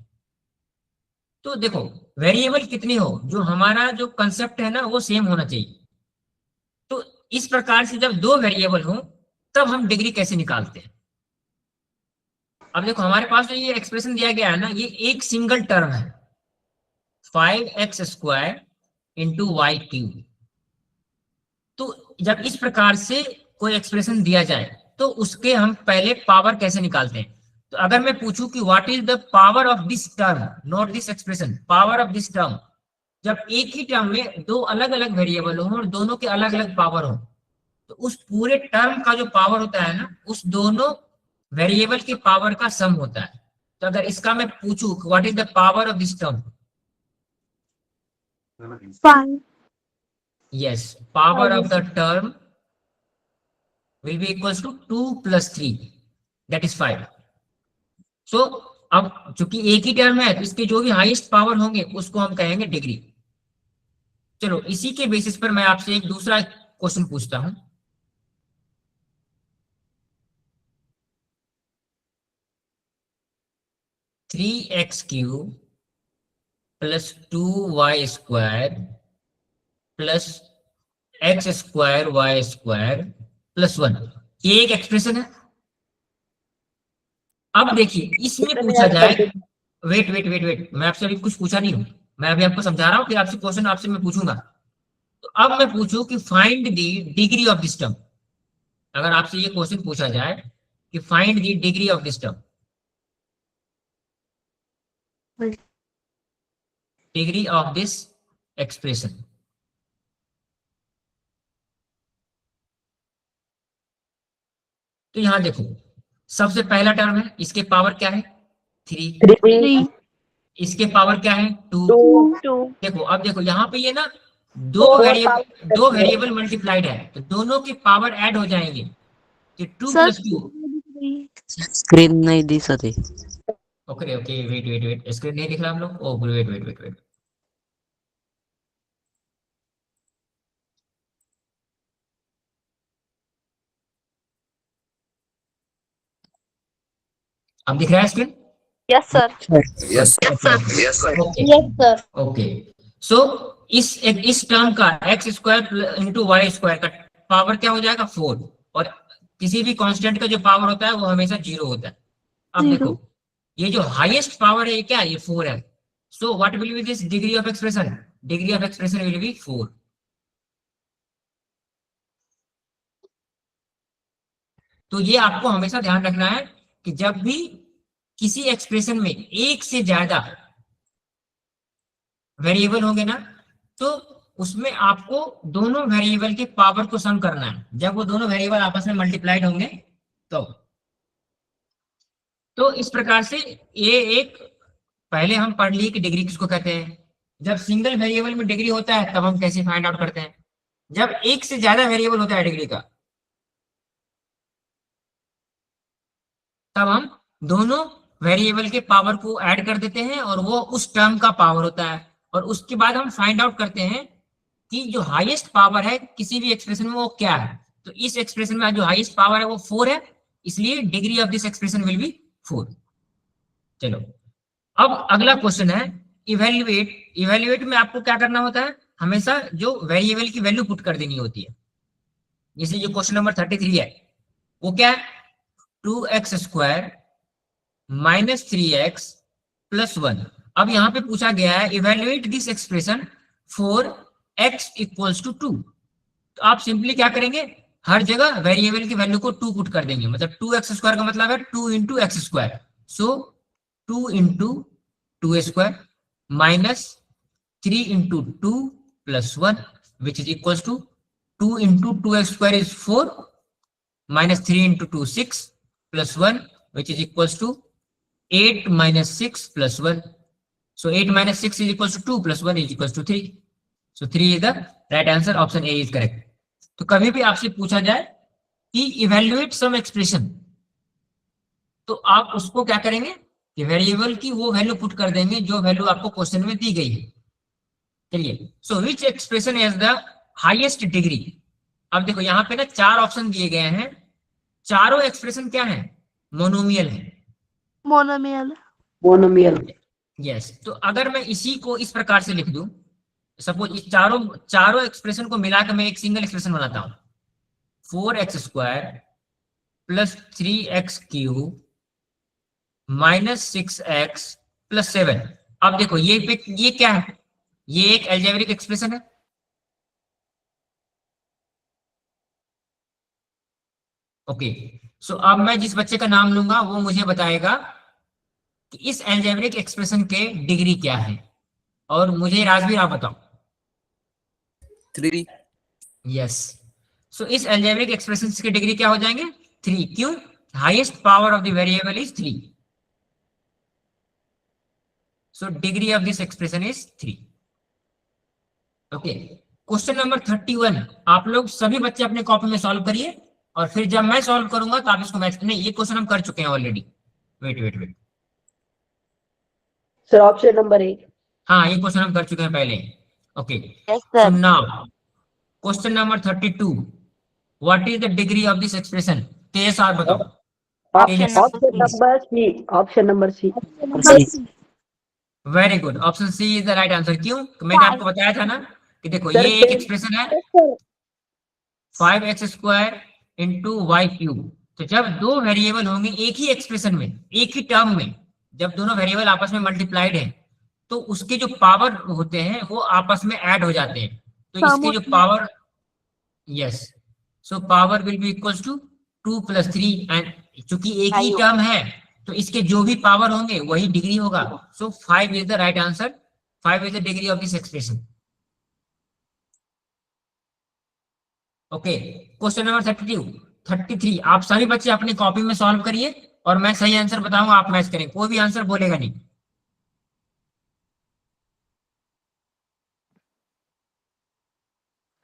तो देखो वेरिएबल कितने हो, जो हमारा जो कंसेप्ट है ना वो सेम होना चाहिए। तो इस प्रकार से जब दो वेरिएबल हो तब हम डिग्री कैसे निकालते हैं। अब देखो हमारे पास जो ये एक्सप्रेशन दिया गया है ना ये एक सिंगल टर्म है, 5x² × y³। तो जब इस प्रकार से कोई एक्सप्रेशन दिया जाए तो उसके हम पहले पावर कैसे निकालते हैं। तो अगर मैं पूछूं कि what is the power of this term, not this expression, power of this term, जब एक ही टर्म में दो अलग अलग वेरिएबल हो और दोनों के अलग अलग पावर हो तो उस पूरे टर्म का जो पावर होता है ना उस दोनों वेरिएबल के पावर का सम होता है। तो अगर इसका मैं पूछूं what is the power of this term, 5। yes, power of the term will be equals to 2 + 3, that is 5. So अब चूंकि एक ही टर्म है तो इसके जो भी हाईएस्ट पावर होंगे उसको हम कहेंगे डिग्री। चलो इसी के बेसिस पर मैं आपसे एक दूसरा क्वेश्चन पूछता हूं। (3x³ + 2y² + x² y² + 1, ये एक एक्सप्रेशन है। अब देखिए इसमें पूछा जाए, वेट, मैं आपसे अभी कुछ पूछा नहीं हूं, मैं अभी आपको समझा रहा हूं कि आपसे क्वेश्चन आपसे मैं पूछूंगा। तो अब मैं पूछूं कि find the degree of this term. अगर आपसे ये क्वेश्चन पूछा जाए कि find the degree of this term, degree of this expression, तो यहां देखो सबसे पहला टर्म है, इसके पावर क्या है 3, 3. इसके पावर क्या है 2। 2। देखो अब देखो यहाँ पे ये ना दो वेरिएबल मल्टीप्लाइड है तो दोनों के पावर ऐड हो जाएंगे, तो 2 + 2। स्क्रीन नहीं दिसत आहे. ओके वेट, स्क्रीन नहीं दिख रहा हम लोग, ओ वेट। अब दिख रहा है screen? Yes sir. Yes. Okay, so इस टर्म का x² × y² का पावर क्या हो जाएगा 4, और किसी भी कांस्टेंट का जो पावर होता है वो हमेशा 0 होता है। अब देखो ये जो हाईएस्ट पावर है क्या, ये 4 है। So what will be this degree of expression, degree of expression will be 4। तो ये आपको हमेशा ध्यान रखना है कि जब भी किसी एक्सप्रेशन में एक से ज्यादा वेरिएबल होंगे ना तो उसमें आपको दोनों वेरिएबल के पावर को सम करना है। जब वो दोनों वेरिएबल आपस में मल्टीप्लाइड होंगे तो तो इस प्रकार से ये एक, पहले हम पढ़ लिए कि डिग्री किसको कहते हैं। जब सिंगल वेरिएबल में डिग्री होता है तब हम कैसे फाइंड आउट करते हैं, जब एक से ज्यादा वेरिएबल होता है डिग्री का, तब हम दोनों वेरिएबल के पावर को ऐड कर देते हैं और वो उस टर्म का पावर होता है, और उसके बाद हम फाइंड आउट करते हैं कि जो हाईएस्ट पावर है किसी भी एक्सप्रेशन में वो क्या है। तो इस एक्सप्रेशन में जो हाईएस्ट पावर है वो 4 है, इसलिए degree of this expression will be 4। चलो अब अगला क्वेश्चन है इवेल्युएट। इवेल्युएट में आपको क्या करना होता है, हमेशा जो वेरिएबल की वैल्यू पुट कर देनी होती है। जैसे जो क्वेश्चन नंबर 33 है वो क्या है, 2x² माइनस 3x प्लस 1। अब यहाँ पे पूछा गया है evaluate this expression for x equals to 2। तो आप सिंपली क्या करेंगे, हर जगह वेरिएबल की वैल्यू को 2 पुट कर देंगे, मतलब 2x² का मतलब है 2 into x²। So 2 into 2a² minus 3 into 2 plus 1 which is equals to 2 into 2x² is 4 minus 3 into 2 6 plus 1 which is equals to 8 minus 6 plus 1। So 8 minus 6 is equals to 2 plus 1 is equals to 3. So 3 is the right answer. Option A is correct. तो कभी भी आपसे पूछा जाए कि इवेल्युएट सम एक्सप्रेशन, तो आप उसको क्या करेंगे कि वेरिएबल की वो वैल्यू पुट कर देंगे जो वैल्यू आपको क्वेश्चन में दी गई है। चलिए, so which expression has the highest degree. अब देखो यहाँ पे ना 4 ऑप्शन दिए गए हैं, चारों एक्सप्रेशन क्या है, मोनोमियल है। मोनोमियल। यस तो अगर मैं इसी को इस प्रकार से लिख दूं, सपोज इस चारों एक्सप्रेशन को मिलाकर मैं एक सिंगल एक्सप्रेशन बनाता हूं, 4x² plus 3x³ minus 6x plus 7। अब देखो ये क्या है, ये एक अलजेब्रिक एक्सप्रेशन है। ओके, सो अब मैं जिस बच्चे का नाम लूंगा वो मुझे बताएगा कि इस अलजेब्रिक एक्सप्रेशन के डिग्री क्या है, और मुझे राजवीर आप बताओ। 3। यस, सो इस अलजेब्रिक एक्सप्रेशन के डिग्री क्या हो जाएंगे, 3। क्यों, highest power of the variable is 3, so degree of this expression is 3। Okay, question number 31 आप लोग सभी बच्चे अपने कॉपी में सॉल्व करिए, और फिर जब मैं सॉल्व करूंगा तो आप इसको मैच करने। ये क्वेश्चन हम कर चुके हैं already. Wait sir option number 1। हाँ, ये क्वेश्चन हम कर चुके हैं पहले। Okay, yes so now question number 32 what is the degree of this expression. KSR बताओ। Option number C. Very good, option C is the right answer. क्यों, मैंने आपको बताया था ना कि देखो ये एक एक्सप्रेशन है 5x² इंटू y³। तो जब दो वेरिएबल होंगे एक ही एक्सप्रेशन में, एक ही टर्म में, जब दोनों वेरिएबल आपस में मल्टीप्लाइड है तो उसके जो पावर होते हैं वो आपस में ऐड हो जाते हैं। तो इसके जो power, yes, so power will be equals to 2 + 3, and चूंकि एक ही टर्म है तो इसके जो भी पावर होंगे वही डिग्री होगा। सो 5 is the right answer. 5 is the degree of this expression. Okay, question number 33 आप सभी बच्चे अपनी कॉपी में सॉल्व करिए, और मैं सही आंसर बताऊंगा, आप मैच करें, कोई भी आंसर बोलेगा नहीं।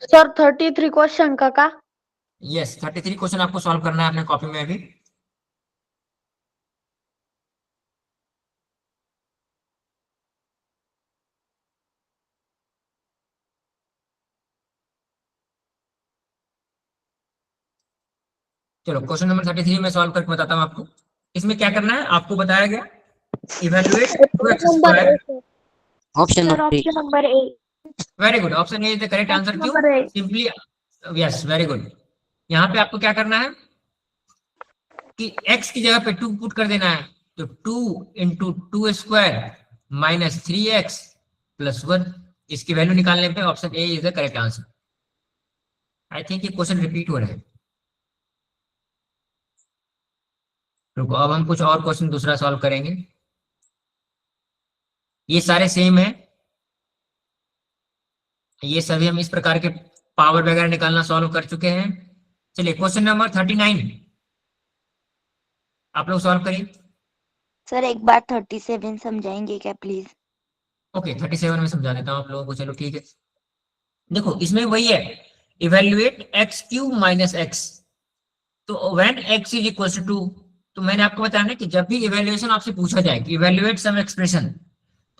सर 33 क्वेश्चन का यस, 33 क्वेश्चन आपको सॉल्व करना है अपने कॉपी में अभी। चलो क्वेश्चन नंबर 33 में सॉल्व करके बताता हूँ आपको। इसमें क्या करना है आपको बताया गया, evaluate 2x²। Option number A. Very good, option A is the correct answer. क्यों, सिंपली, यस वेरी गुड। यहाँ पे आपको क्या करना है कि x की जगह पे 2 पुट कर देना है, तो 2 इंटू 2² माइनस 3x प्लस 1, इसकी वैल्यू निकालने पे option A is the correct answer. I think ये क्वेश्चन रिपीट हो रहा है। रुको, अब हम कुछ और क्वेश्चन दूसरा सॉल्व करेंगे। ये सारे सेम है, ये सभी हम इस प्रकार के पावर वगैरह निकालना सॉल्व कर चुके हैं। चलिए क्वेश्चन नंबर 39 आप लोग सॉल्व करिए। सर एक बार 37 समझाएंगे क्या प्लीज? ओके 37 में समझा देता हूँ आप लोगों को, चलो ठीक है। देखो इसमें वही है, evaluate x cube minus x, तो when x is equal to 2, तो मैंने आपको बताया ना कि जब भी इवेल्युएशन आपसे पूछा जाए कि इवेल्युएट सम एक्सप्रेशन,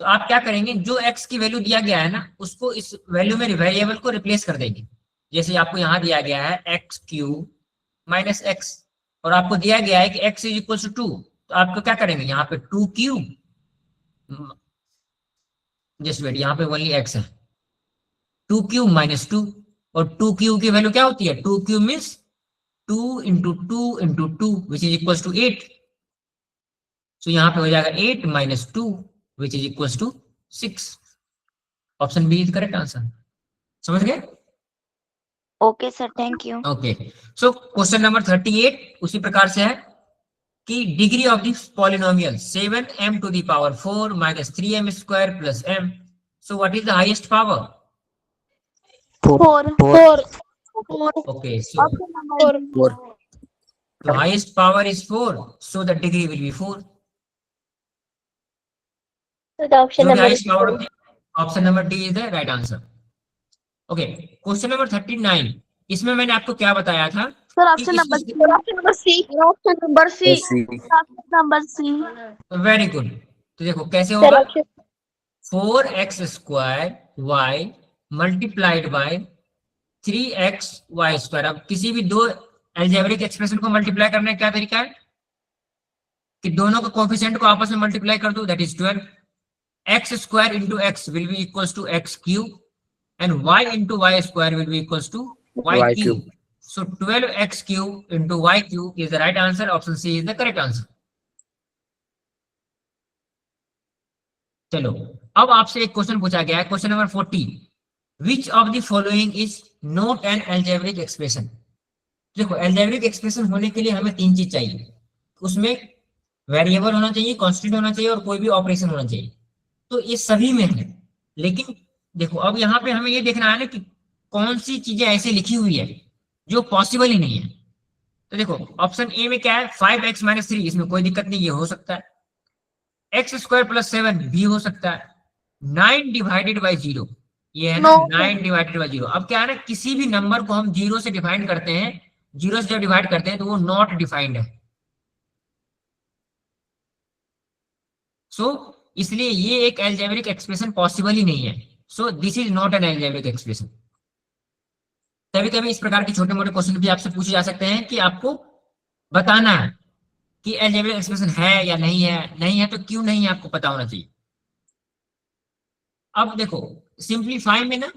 तो आप क्या करेंगे, जो एक्स की वैल्यू दिया गया है ना उसको इस वैल्यू में वेरिएबल को रिप्लेस कर देंगे। जैसे आपको यहाँ दिया गया है एक्स क्यूब माइनस एक्स, और आपको दिया गया है कि एक्स इज इक्वल टू 2, तो आपको क्या करेंगे, यहाँ पे 2 क्यूब, जस्ट वेट, यहाँ पे ओनली एक्स है, 2 क्यूब माइनस 2, और 2 क्यूब की वैल्यू क्या होती है, 2 cube means 2 into 2 into 2 which is equal to 8, so यहाँ पे हो जाएगा 8 minus 2 which is equal to 6। Option B is correct answer. समझ गए? Okay sir, thank you. Okay, so question number 38 उसी प्रकार से है कि degree of this polynomial 7m to the power 4 minus 3m square plus m, so what is the highest power? 4. Okay, so the highest power is 4, so the degree will be 4. So the option So the number highest power of option number D is the right answer. Okay, question number 39, इसमें मैंने आपको क्या बताया था? Sir option number C. Option number C. Option number C. Very good. तो देखो कैसे सर होगा, option 4x square y multiplied by 3x y square. अब किसी भी दो अलजेब्रिक एक्सप्रेशन को मल्टीप्लाई करने का क्या तरीका है कि दोनों को कोफिशिएंट को आपस में मल्टीप्लाई कर दो, that is 12। x square into X will be equals to X cube and y into Y square will be equals to y cube. So 12x cube into y cube is the right answer. Option C is the correct answer. चलो अब आपसे एक क्वेश्चन पूछा गया है, question number 40, which of the following is not an algebraic expression? देखो algebraic expression होने के लिए हमें तीन चीज चाहिए, उसमें वेरिएबल होना चाहिए, कांस्टेंट होना चाहिए और कोई भी ऑपरेशन होना चाहिए। तो ये सभी में है, लेकिन देखो अब यहाँ पे हमें ये देखना है ना कि कौन सी चीजें ऐसे लिखी हुई है जो पॉसिबल ही नहीं है। तो देखो ऑप्शन ए में क्या है, 5x माइनस 3, इसमें कोई दिक्कत नहीं, ये हो सकता है। एक्स स्क्वायर प्लस 7 भी हो सकता है। 9 डिवाइडेड बाई 0, ये है ना 9 डिवाइडेड बाई 0। अब क्या है ना, किसी भी नंबर को हम 0 से डिफाइन करते हैं, 0 से जब डिवाइड करते हैं तो वो नॉट डिफाइंड है। सो इसलिए ये एक अलजेब्रिक एक्सप्रेशन पॉसिबल ही नहीं है। So this is not an algebraic expression. कभी कभी इस प्रकार के छोटे मोटे क्वेश्चन भी आपसे पूछे जा सकते हैं कि आपको बताना है कि अलजेब्रिक एक्सप्रेशन है या नहीं है, नहीं है तो क्यों नहीं है, आपको पता होना चाहिए। अब देखो सिंपलीफाई में ना,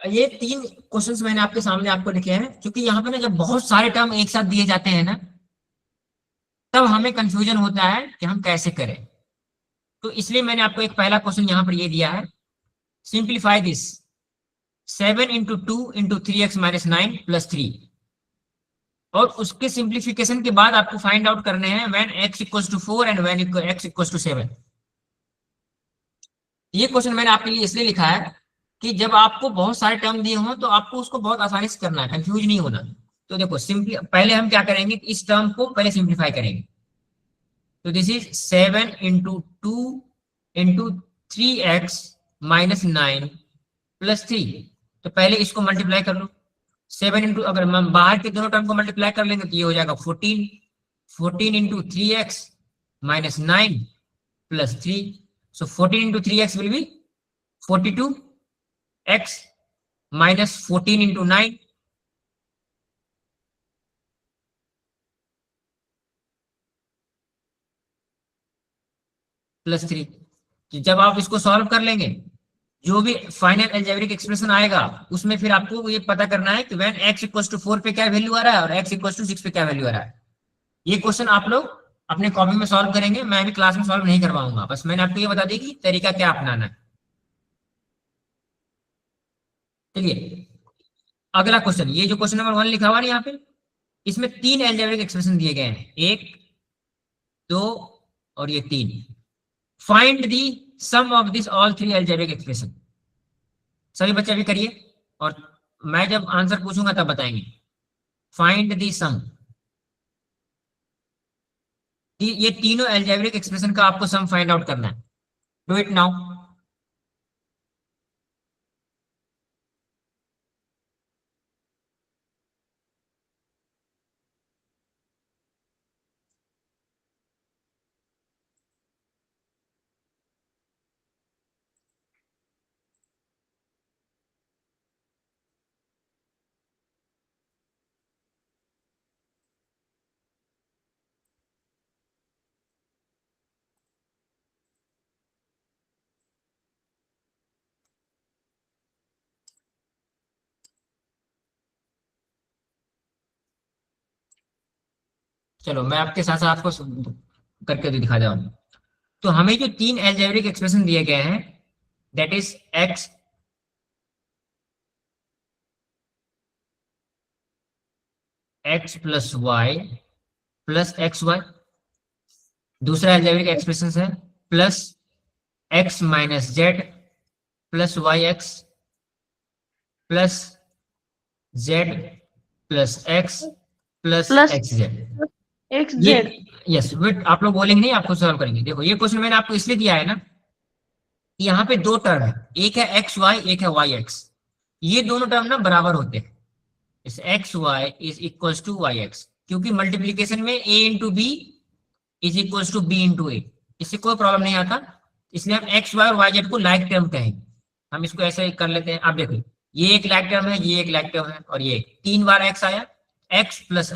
ये तीन क्वेश्चंस मैंने आपके सामने आपको लिखे हैं, क्योंकि यहाँ पे ना जब बहुत सारे टर्म एक साथ दिए जाते हैं ना, तब हमें कंफ्यूजन होता है कि हम कैसे करें। तो इसलिए मैंने आपको एक पहला क्वेश्चन यहाँ पर ये दिया है, simplify this 7 into 2 into 3x minus 9 plus 3, और उसके सिंप्लीफिकेशन के बाद आपको फाइंड आउट करने हैं when x equals to 4 and when x equals to 7। ये क्वेश्चन मैंने आपके लिए इसलिए लिखा है कि जब आपको बहुत सारे टर्म दिए हों तो आपको उसको बहुत आसानी से करना है, कंफ्यूज नहीं होना। तो देखो सिंपली पहले हम क्या करेंगे, इस टर्म को पहले सिंप्लीफाई करेंगे। तो this is 7 into 2 into 3x minus 9 plus 3। तो पहले इसको मल्टीप्लाई कर लो, 7 इंटू, अगर हम बाहर के दोनों टर्म को मल्टीप्लाई कर लेंगे तो ये हो जाएगा 14। 14 into 3x minus 9 plus 3, so 14 into 3x will be 42x minus 14 into 9 plus 3। जब आप इसको सॉल्व कर लेंगे, जो भी फाइनल अलजेब्रिक एक्सप्रेशन आएगा उसमें फिर आपको ये पता करना है कि व्हेन x इक्वल्स टू 4 पे क्या वैल्यू आ रहा है और x इक्वल्स टू 6 पे क्या वैल्यू आ रहा है। ये क्वेश्चन आप लोग अपने कॉपी में सॉल्व करेंगे, मैं भी क्लास में सॉल्व नहीं करवाऊंगा, बस मैंने आपको ये बता दी कि तरीका क्या अपनाना है। चलिए अगला क्वेश्चन, ये जो क्वेश्चन नंबर 1 लिखा हुआ है यहाँ पे, इसमें 3 अलजेब्रिक एक्सप्रेशन दिए गए हैं, 1 2 और ये 3। Find the sum of this all 3 algebraic expression. सभी बच्चे अभी करिए और मैं जब आंसर पूछूंगा तब बताएंगे। फाइंड दी सम, ये तीनों अलजेब्रिक एक्सप्रेशन का आपको सम फाइंड आउट करना है। Do it now. चलो मैं आपके साथ साथ आपको करके भी दिखा जाऊँ। तो हमें जो तीन अलजेब्रिक एक्सप्रेशन दिए गए हैं, that is x plus Y plus X Y. दूसरा अलजेब्रिक एक्सप्रेशन है plus x minus Z plus Y X plus Z plus X plus X Z. X ये जेड। यस वेट, आप लोग बोलेंगे नहीं, आपको सॉल्व करेंगे। देखो ये क्वेश्चन मैंने आपको इसलिए दिया है ना, यहाँ पे दो टर्म है, एक है एक्स वाई, एक है वाई एक्स। ये दोनों टर्म ना बराबर होते हैं, इस x y is equals to y x, क्योंकि मल्टीप्लीकेशन में A into B is equals to B into A, इससे कोई प्रॉब्लम नहीं आता। इसलिए हम एक्स वाई और वाई जेड को लाइक टर्म कहेंगे। हम इसको ऐसे कर लेते हैं। आप देखो ये एक लाइक टर्म है, ये एक लाइक टर्म है, और ये तीन बार एक्स आया, x plus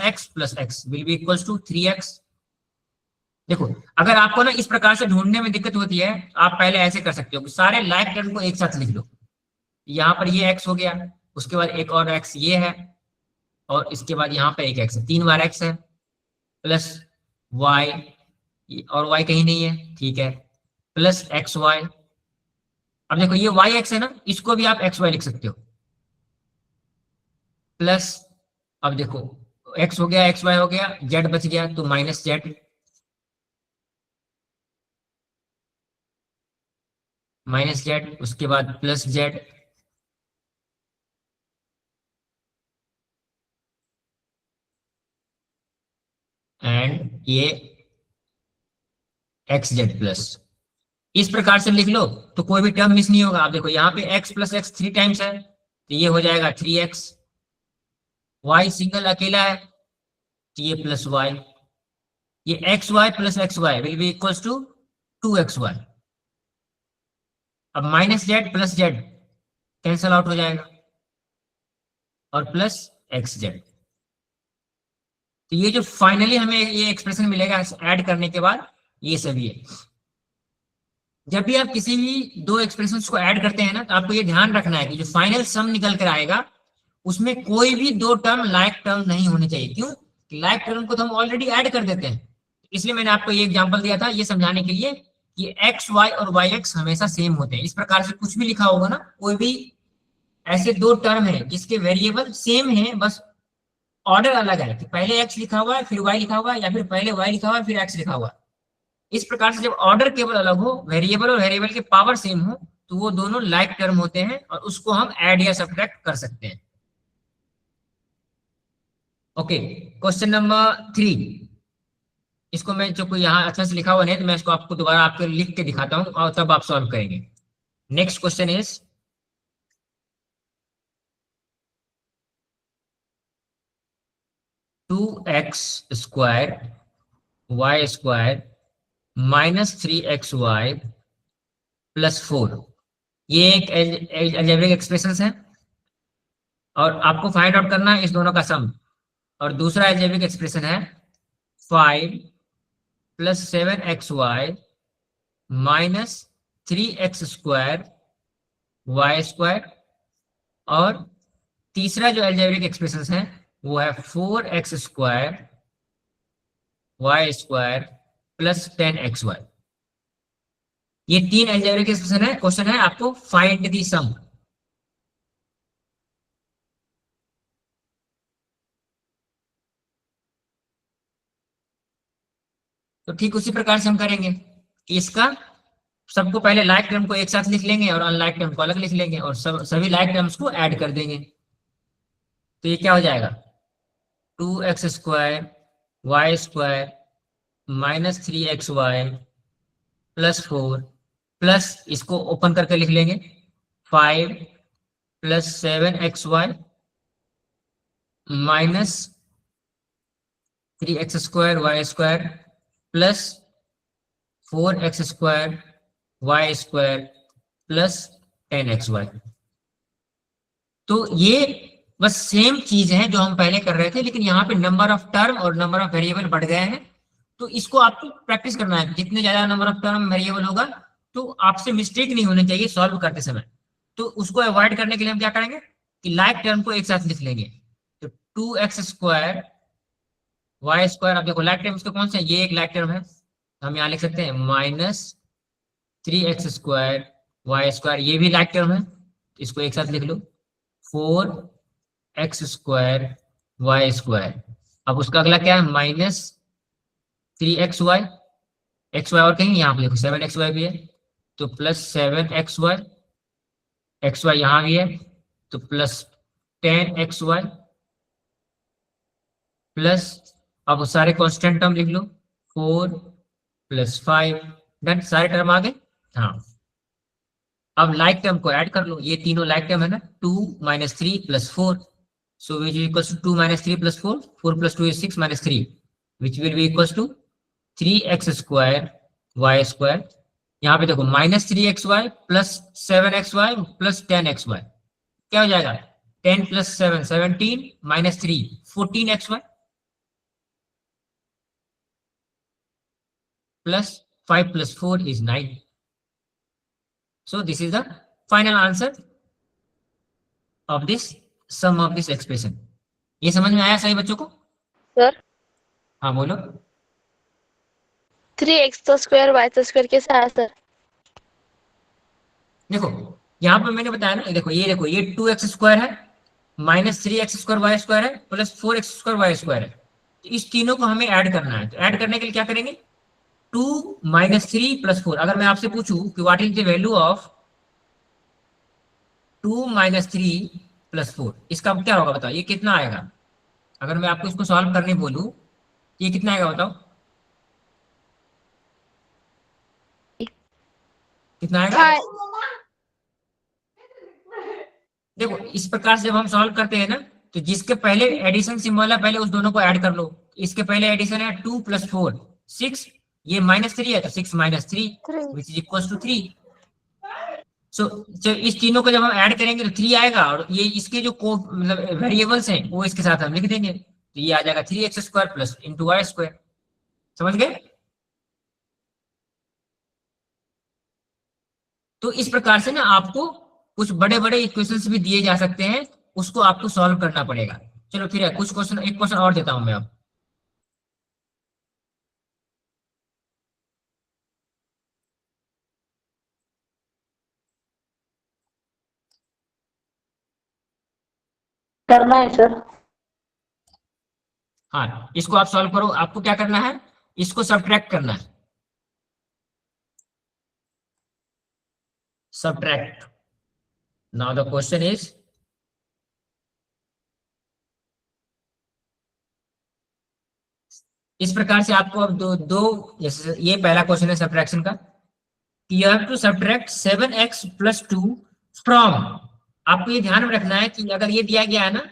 X will be equals to 3x। देखो अगर आपको ना इस प्रकार से ढूंढने में दिक्कत होती है, आप पहले ऐसे कर सकते हो कि सारे लाइक टर्म को एक साथ लिख लो। यहाँ पर ये x हो गया, उसके बाद एक और x ये है, और इसके बाद यहाँ पे एक x है, तीन बार x है, प्लस y, और y कहीं नहीं है, ठीक है, प्लस एक्स वाई। अब देखो ये वाई एक्स है ना, इसको भी आप एक्स वाई लिख सकते हो, प्लस अब देखो x हो गया, एक्स वाई हो गया, z बच गया तो माइनस जेड, माइनस जेड, उसके बाद प्लस जेड, एंड ये एक्स जेड प्लस। इस प्रकार से लिख लो तो कोई भी टर्म मिस नहीं होगा। आप देखो यहाँ पे x प्लस एक्स 3 टाइम्स है, तो ये हो जाएगा 3x, y सिंगल अकेला है तो ये प्लस y, ये X Y plus X Y will be equals to 2xy। अब minus Z plus Z cancel out हो जाएगा, और प्लस एक्स जेड। तो ये जो फाइनली हमें ये एक्सप्रेशन मिलेगा ऐड करने के बाद, ये सभी है। जब भी आप किसी भी दो एक्सप्रेशंस को ऐड करते हैं ना, तो आपको ये ध्यान रखना है कि जो फाइनल सम निकल कर आएगा उसमें कोई भी दो टर्म लाइक टर्म नहीं होने चाहिए। क्यों? लाइक टर्म को तो हम ऑलरेडी ऐड कर देते हैं। इसलिए मैंने आपको ये एग्जांपल दिया था ये समझाने के लिए कि एक्स वाई और वाई एक्स हमेशा सेम होते हैं। इस प्रकार से कुछ भी लिखा होगा ना, कोई भी ऐसे दो टर्म है जिसके वेरिएबल सेम है, बस ऑर्डर अलग है कि पहले एक्स लिखा हुआ है फिर वाई लिखा हुआ है, या फिर पहले वाई लिखा हुआ है फिर एक्स लिखा हुआ है। इस प्रकार से जब ऑर्डर केवल अलग हो, वेरिएबल और वेरिएबल के पावर सेम हो, तो वो दोनों लाइक टर्म होते हैं और उसको हम ऐड या सब्ट्रैक्ट कर सकते हैं। Okay, question number 3। इसको मैं जो कोई यहाँ अच्छा से लिखा हुआ नहीं तो मैं इसको आपको दोबारा आपके लिख के दिखाता हूँ और तब आप सॉल्व करेंगे। Next question is 2x square y square minus 3xy plus 4। ये एक अलजेब्रिक एक्सप्रेशन है और आपको फाइंड आउट करना है इस दोनों का सम। और दूसरा अलजेब्रिक एक्सप्रेशन है 5 plus 7xy minus 3x square y square. और तीसरा जो अलजेब्रिक एक्सप्रेशन है वो है 4x square y square plus 10xy। ये तीन अलजेब्रिक एक्सप्रेशन है। क्वेश्चन है आपको फाइंड द सम। तो ठीक उसी प्रकार से हम करेंगे कि इसका सबको पहले लाइक टर्म को एक साथ लिख लेंगे और अनलाइक टर्म को अलग लिख लेंगे और सभी लाइक टर्म्स को ऐड कर देंगे। तो ये क्या हो जाएगा 2x square y square minus 3xy plus 4 plus इसको ओपन करके लिख लेंगे 5 plus 7xy minus 3x square Y square plus 4x square Y square plus 10xy। तो ये बस सेम चीज है जो हम पहले कर रहे थे, लेकिन यहाँ पे नंबर ऑफ टर्म और नंबर ऑफ वेरिएबल बढ़ गए हैं। तो इसको आपको प्रैक्टिस करना है, जितने ज्यादा नंबर ऑफ टर्म वेरिएबल होगा तो आपसे मिस्टेक नहीं होनी चाहिए सॉल्व करते समय। तो उसको अवॉइड करने के लिए हम क्या करेंगे कि लाइक टर्म को एक साथ लिख लेंगे। तो 2x स्क्वायर वाई स्क्वायर, अब देखो लाइक टर्म इसके कौन से, ये एक लाइक टर्म है, हम यहाँ लिख सकते हैं minus 3x square Y square, ये भी लाइक टर्म है, तो इसको एक साथ लिख लो 4x स्क्वायर वाई स्क्वायर। अब उसका अगला क्या है माइनस 3xy, xy और कहीं यहाँ पे देखो 7xy भी है, तो प्लस 7xy, xy यहाँ भी है तो प्लस 10xy प्लस, अब सारे कांस्टेंट टर्म लिख लो 4 प्लस 5, डन, सारे टर्म आ गए। हाँ, अब लाइक टर्म को ऐड कर लो, ये तीनों लाइक टर्म है ना, 2 minus 3 plus 4, so which is equals to 2 minus 3 plus 4, 4 plus 2 is 6 minus 3, which will be equals to 3x square Y square. यहाँ पे देखो minus 3xy plus 7xy plus 10xy, क्या हो जाएगा 10 plus 7 17 minus 3 14xy plus 5 plus 4 is 9. So this is the final answer of this sum of this expression. ये समझ में आया सही बच्चों को? सर हाँ बोलो। 3x तो स्क्वायर y तो स्क्वायर कैसे आया सर? देखो यहाँ पर मैंने बताया ना, देखो ये 2x स्क्वायर है minus 3x square Y square है plus 4x square Y square है, तो इस तीनों को हमें ऐड करना है। तो ऐड करने के लिए क्या करेंगे 2 माइनस 3 प्लस 4। अगर मैं आपसे पूछूं कि what is the value of 2 minus 3 plus 4, इसका क्या होगा बताओ, ये कितना आएगा? अगर मैं आपको इसको सॉल्व करने बोलूं ये कितना आएगा बताओ, कितना आएगा? देखो इस प्रकार से जब हम सॉल्व करते हैं ना, तो जिसके पहले एडिशन सिंबल है पहले उस दोनों को ऐड कर लो। इसके पहले एडिशन है 2 प्लस 4 6, ये माइनस 3 है तो 6 minus 3 which is equal to 3। So इस तीनों को जब हम ऐड करेंगे तो 3 आएगा, और ये इसके जो मतलब वेरिएबल्स हैं वो इसके साथ हम लिख देंगे, तो ये आ जाएगा 3x square plus into Y square. समझ गए? तो इस प्रकार से ना आपको कुछ बड़े बड़े इक्वेशंस भी दिए जा सकते हैं, उसको आपको सॉल्व करना पड़ेगा। चलो फिर है कुछ क्वेश्चन, एक क्वेश्चन और देता हूं मैं अब। करना है सर। हाँ इसको आप सॉल्व करो, आपको क्या करना है, इसको सब्ट्रैक्ट करना है, subtract. Now the question is इस प्रकार से आपको अब दो जैसे ये पहला क्वेश्चन है सब्ट्रैक्शन का, you have to subtract 7x प्लस 2 फ्रॉम, आपको ये ध्यान में रखना है कि अगर ये दिया गया है ना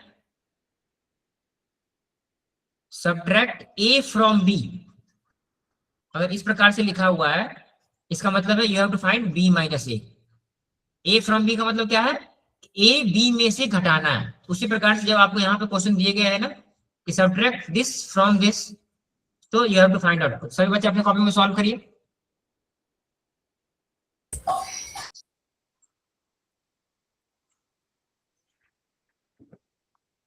सब्ट्रैक्ट a फ्रॉम b, अगर इस प्रकार से लिखा हुआ है इसका मतलब है you have to find b minus a from b का मतलब क्या है, a b में से घटाना है। उसी प्रकार से जब आपको यहाँ पे क्वेश्चन दिए गए हैं ना कि सब्ट्रैक्ट दिस फ्रॉम दिस, तो you have to find out. सभी बच्चे अपने कॉपी में सॉल्व करिए।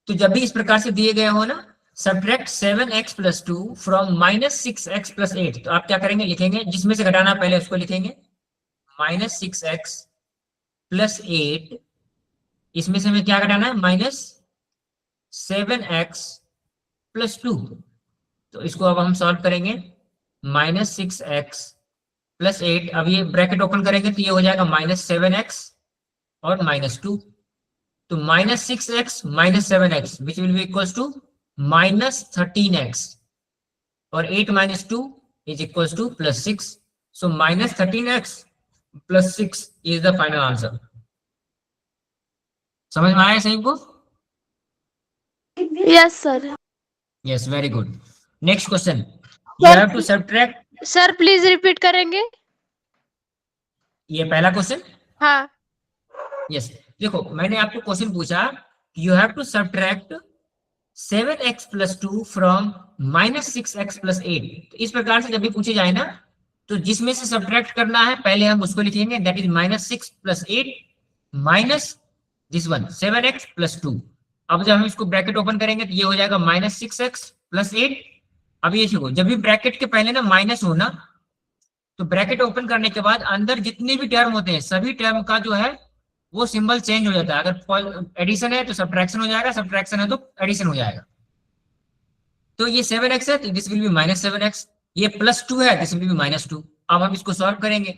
तो जब भी इस प्रकार से दिए गए हो ना सब्ट्रैक्ट 7x प्लस 2 फ्रॉम माइनस 6x प्लस 8, तो आप क्या करेंगे लिखेंगे, जिसमें से घटाना पहले उसको लिखेंगे माइनस 6x प्लस 8, इसमें से हमें क्या घटाना है माइनस 7x प्लस 2, तो इसको अब हम सॉल्व करेंगे माइनस 6x प्लस 8, अब ये ब्रैकेट ओपन करेंगे तो ये हो जाएगा माइनस 7x और माइनस 2, तो minus 6x minus 7x which will be equals to minus 13x, और 8 minus 2 is equals to +6. So minus 13x plus 6 is the final answer. समझ में आया सही को? Yes sir. Yes, very good. Next question. You have to subtract. Sir please repeat करेंगे? ये पहला क्वेश्चन. हाँ। यस, देखो मैंने आपको क्वेश्चन पूछा, you have to subtract 7x + 2 from -6x + 8. तो इस प्रकार से जब भी पूछे जाए ना, तो जिसमें से सब्ट्रैक्ट करना है पहले हम उसको लिखेंगे, that is -6 + 8 minus this one 7x + 2. अब जब हम इसको ब्रैकेट ओपन करेंगे तो ये हो जाएगा -6x + 8. अब ये देखो, जब भी ब्रैकेट के पहले ना माइनस हो ना, तो ब्रैकेट ओपन करने के बाद अंदर जितने भी टर्म होते हैं सभी टर्म का जो है वो सिंबल चेंज हो जाता है. अगर एडिशन है तो सब्ट्रैक्शन हो जाएगा, सब्ट्रैक्शन है तो एडिशन हो जाएगा. तो ये 7x है तो दिस विल बी -7x. ये +2 है, दिस विल बी -2. अब हम इसको सॉल्व करेंगे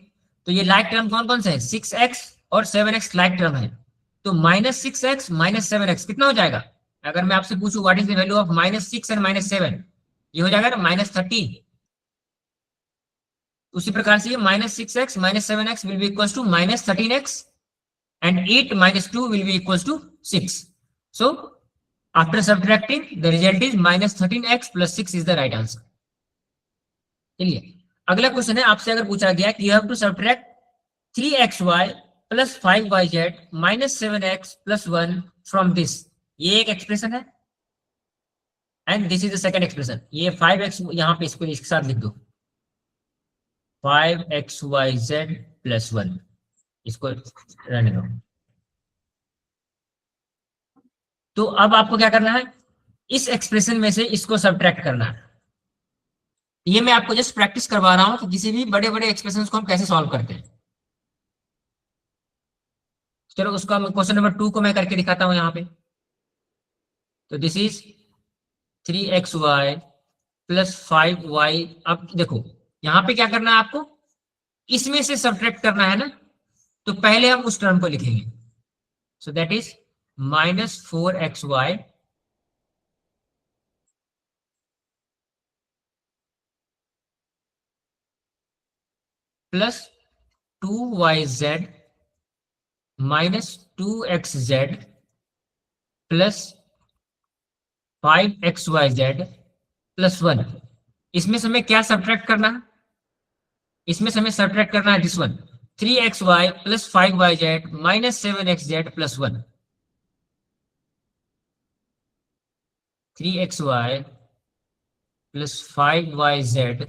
तो ये लाइक टर्म कौन कौन से है? 6x और 7x लाइक टर्म है. तो -6x - 7x कितना हो जाएगा? अगर मैं आपसे पूछूं what is the value of -6 and -7, ये हो जाएगा ना -30. उसी प्रकार से ये -6x - 7x will be equals to -13x and 8 - 2 will be equals to 6. So after subtracting, the result is -13x + 6 is the right answer. चलिए अगला क्वेश्चन है, आपसे अगर पूछा गया कि you have to subtract 3xy + 5yz - 7x + 1 from this. ये एक एक्सप्रेशन है and this is the second expression. ये 5x यहाँ पे इसको इसके साथ लिख दो, 5xyz + 1. इसको रहने दो. तो अब आपको क्या करना है, इस एक्सप्रेशन में से इसको सब्ट्रैक्ट करना है. ये मैं आपको जस्ट प्रैक्टिस करवा रहा हूं कि किसी भी बड़े बड़े एक्सप्रेशंस को हम कैसे सॉल्व करते हैं. चलो उसका क्वेश्चन नंबर 2 को मैं करके दिखाता हूं यहाँ पे. तो दिस इज 3xy + 5y. अब देखो यहाँ पे क्या करना है आपको, इसमें से सब्ट्रैक्ट करना है ना, तो पहले हम उस टर्म को लिखेंगे. So that is -4xy + 2yz - 2xz + 5xyz + 1. इसमें से हमें क्या सब्ट्रैक्ट करना है? इसमें से हमें सब्ट्रैक्ट करना है this one, 3xy + 5yz - 7xz + 1. 3xy + 5yz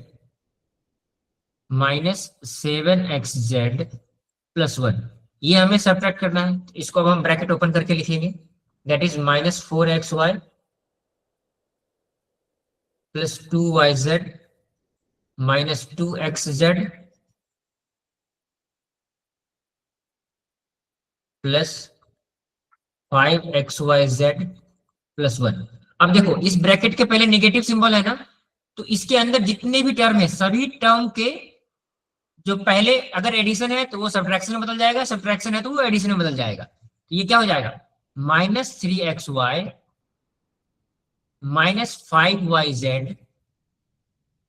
- 7xz + 1. ये हमें सब्ट्रैक्ट करना है. इसको अब हम ब्रैकेट ओपन करके लिखेंगे, that is -4xy + 2yz - 2xz + 5xyz + 1. अब देखो इस ब्रैकेट के पहले नेगेटिव सिंबल है ना, तो इसके अंदर जितने भी टर्म है सभी टर्म के जो पहले अगर एडिशन है तो वो सब्ट्रैक्शन में बदल जाएगा, सब्ट्रैक्शन है तो वो एडिशन में बदल जाएगा. तो ये क्या हो जाएगा, -3xy - 5yz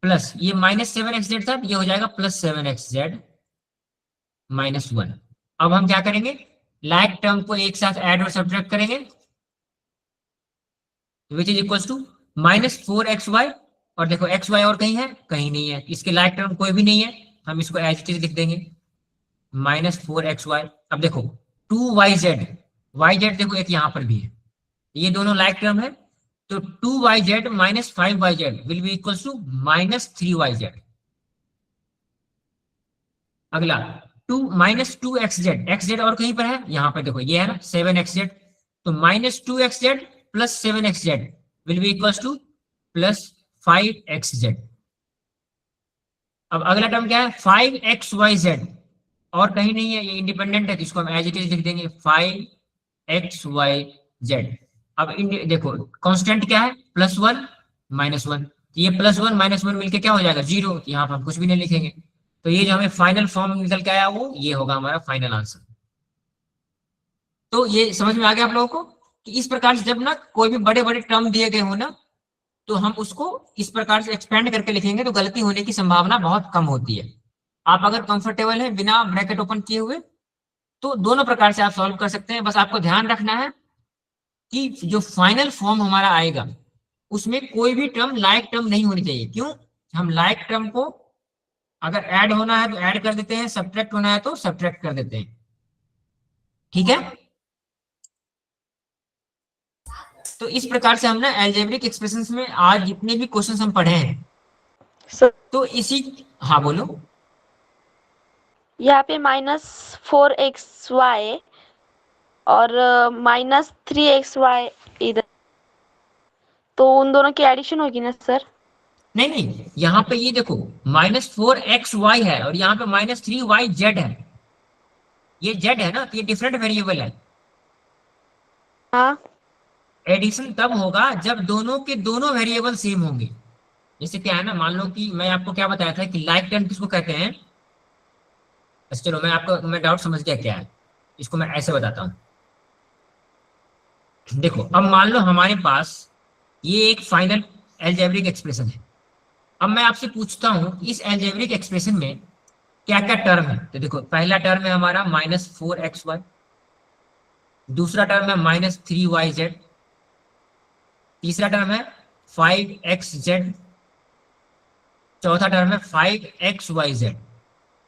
प्लस ये -7xz था, ये हो जाएगा +7xz - 1. अब हम क्या करेंगे, लाइक टर्म को एक साथ ऐड और सब्ट्रैक्ट करेंगे, विच इज इक्वल्स टू -4xy. और देखो xy और कहीं है? कहीं नहीं है. इसके लाइक टर्म कोई भी नहीं है, हम इसको एज इट इज लिख देंगे -4xy. अब देखो 2yz, yz देखो एक यहाँ पर भी है, ये दोनों लाइक टर्म है, तो 2yz - 5yz will be equals to -3yz. अगला 2xz, xz और कहीं पर है? यहाँ पर देखो ये है ना 7xz, तो -2xz + 7xz will be equals to +5xz. अब अगला टर्म क्या है, 5xyz और कहीं नहीं है, ये इंडिपेंडेंट है, तो इसको हम एज इट इज लिख देंगे 5xyz. अब देखो कांस्टेंट क्या है, +1 - 1. ये +1 - 1 मिलके क्या हो जाएगा, 0. यहाँ पर हम कुछ भी नहीं लिखेंगे. तो ये जो हमें फाइनल फॉर्म निकल के आया वो ये होगा हमारा फाइनल आंसर. तो ये समझ में आ गया आप लोगों को कि इस प्रकार से जब ना कोई भी बड़े बड़े टर्म दिए गए हो ना, तो हम उसको इस प्रकार से एक्सपेंड करके लिखेंगे तो गलती होने की संभावना बहुत कम होती है। आप अगर कंफर्टेबल है बिना ब्रैकेट ओपन किए हुए तो दोनों प्रकार से आप सॉल्व कर सकते हैं। बस आपको ध्यान रखना है कि जो फाइनल फॉर्म हमारा आएगा उसमें कोई भी टर्म लाइक टर्म नहीं होनी चाहिए। क्यों? हम लाइक टर्म को अगर ऐड होना है तो ऐड कर देते हैं, सब्ट्रैक्ट होना है तो सब्ट्रैक्ट कर देते हैं। ठीक है, तो इस प्रकार से हमने अलजेब्रिक एक्सप्रेशंस में आज जितने भी क्वेश्चंस हम पढ़े हैं तो इसी, हाँ बोलो। यहाँ पे -4xy और -3xy इधर, तो उन दोनों की एडिशन होगी ना सर? नहीं नहीं, यहाँ पे ये देखो -4xy है और यहाँ पे -3yz है। ये z है ना, तो ये डिफरेंट वेरिएबल है। हाँ। एडिशन तब होगा जब दोनों के दोनों वेरिएबल सेम होंगे। जैसे क्या है ना, मान लो कि मैं आपको क्या बताया था कि लाइक टर्म किसको कहते हैं। अच्छा चलो मैं डाउट समझ गया क्या है, इसको मैं ऐसे बताता हूँ। देखो अब मान लो हमारे पास ये एक फाइनल अलजेब्रिक एक्सप्रेशन है। अब मैं आपसे पूछता हूँ इस अलजेब्रिक एक्सप्रेशन में क्या क्या टर्म है। तो देखो पहला टर्म है हमारा -4xy, दूसरा टर्म है -3yz, तीसरा टर्म है 5xz, चौथा टर्म है 5xyz।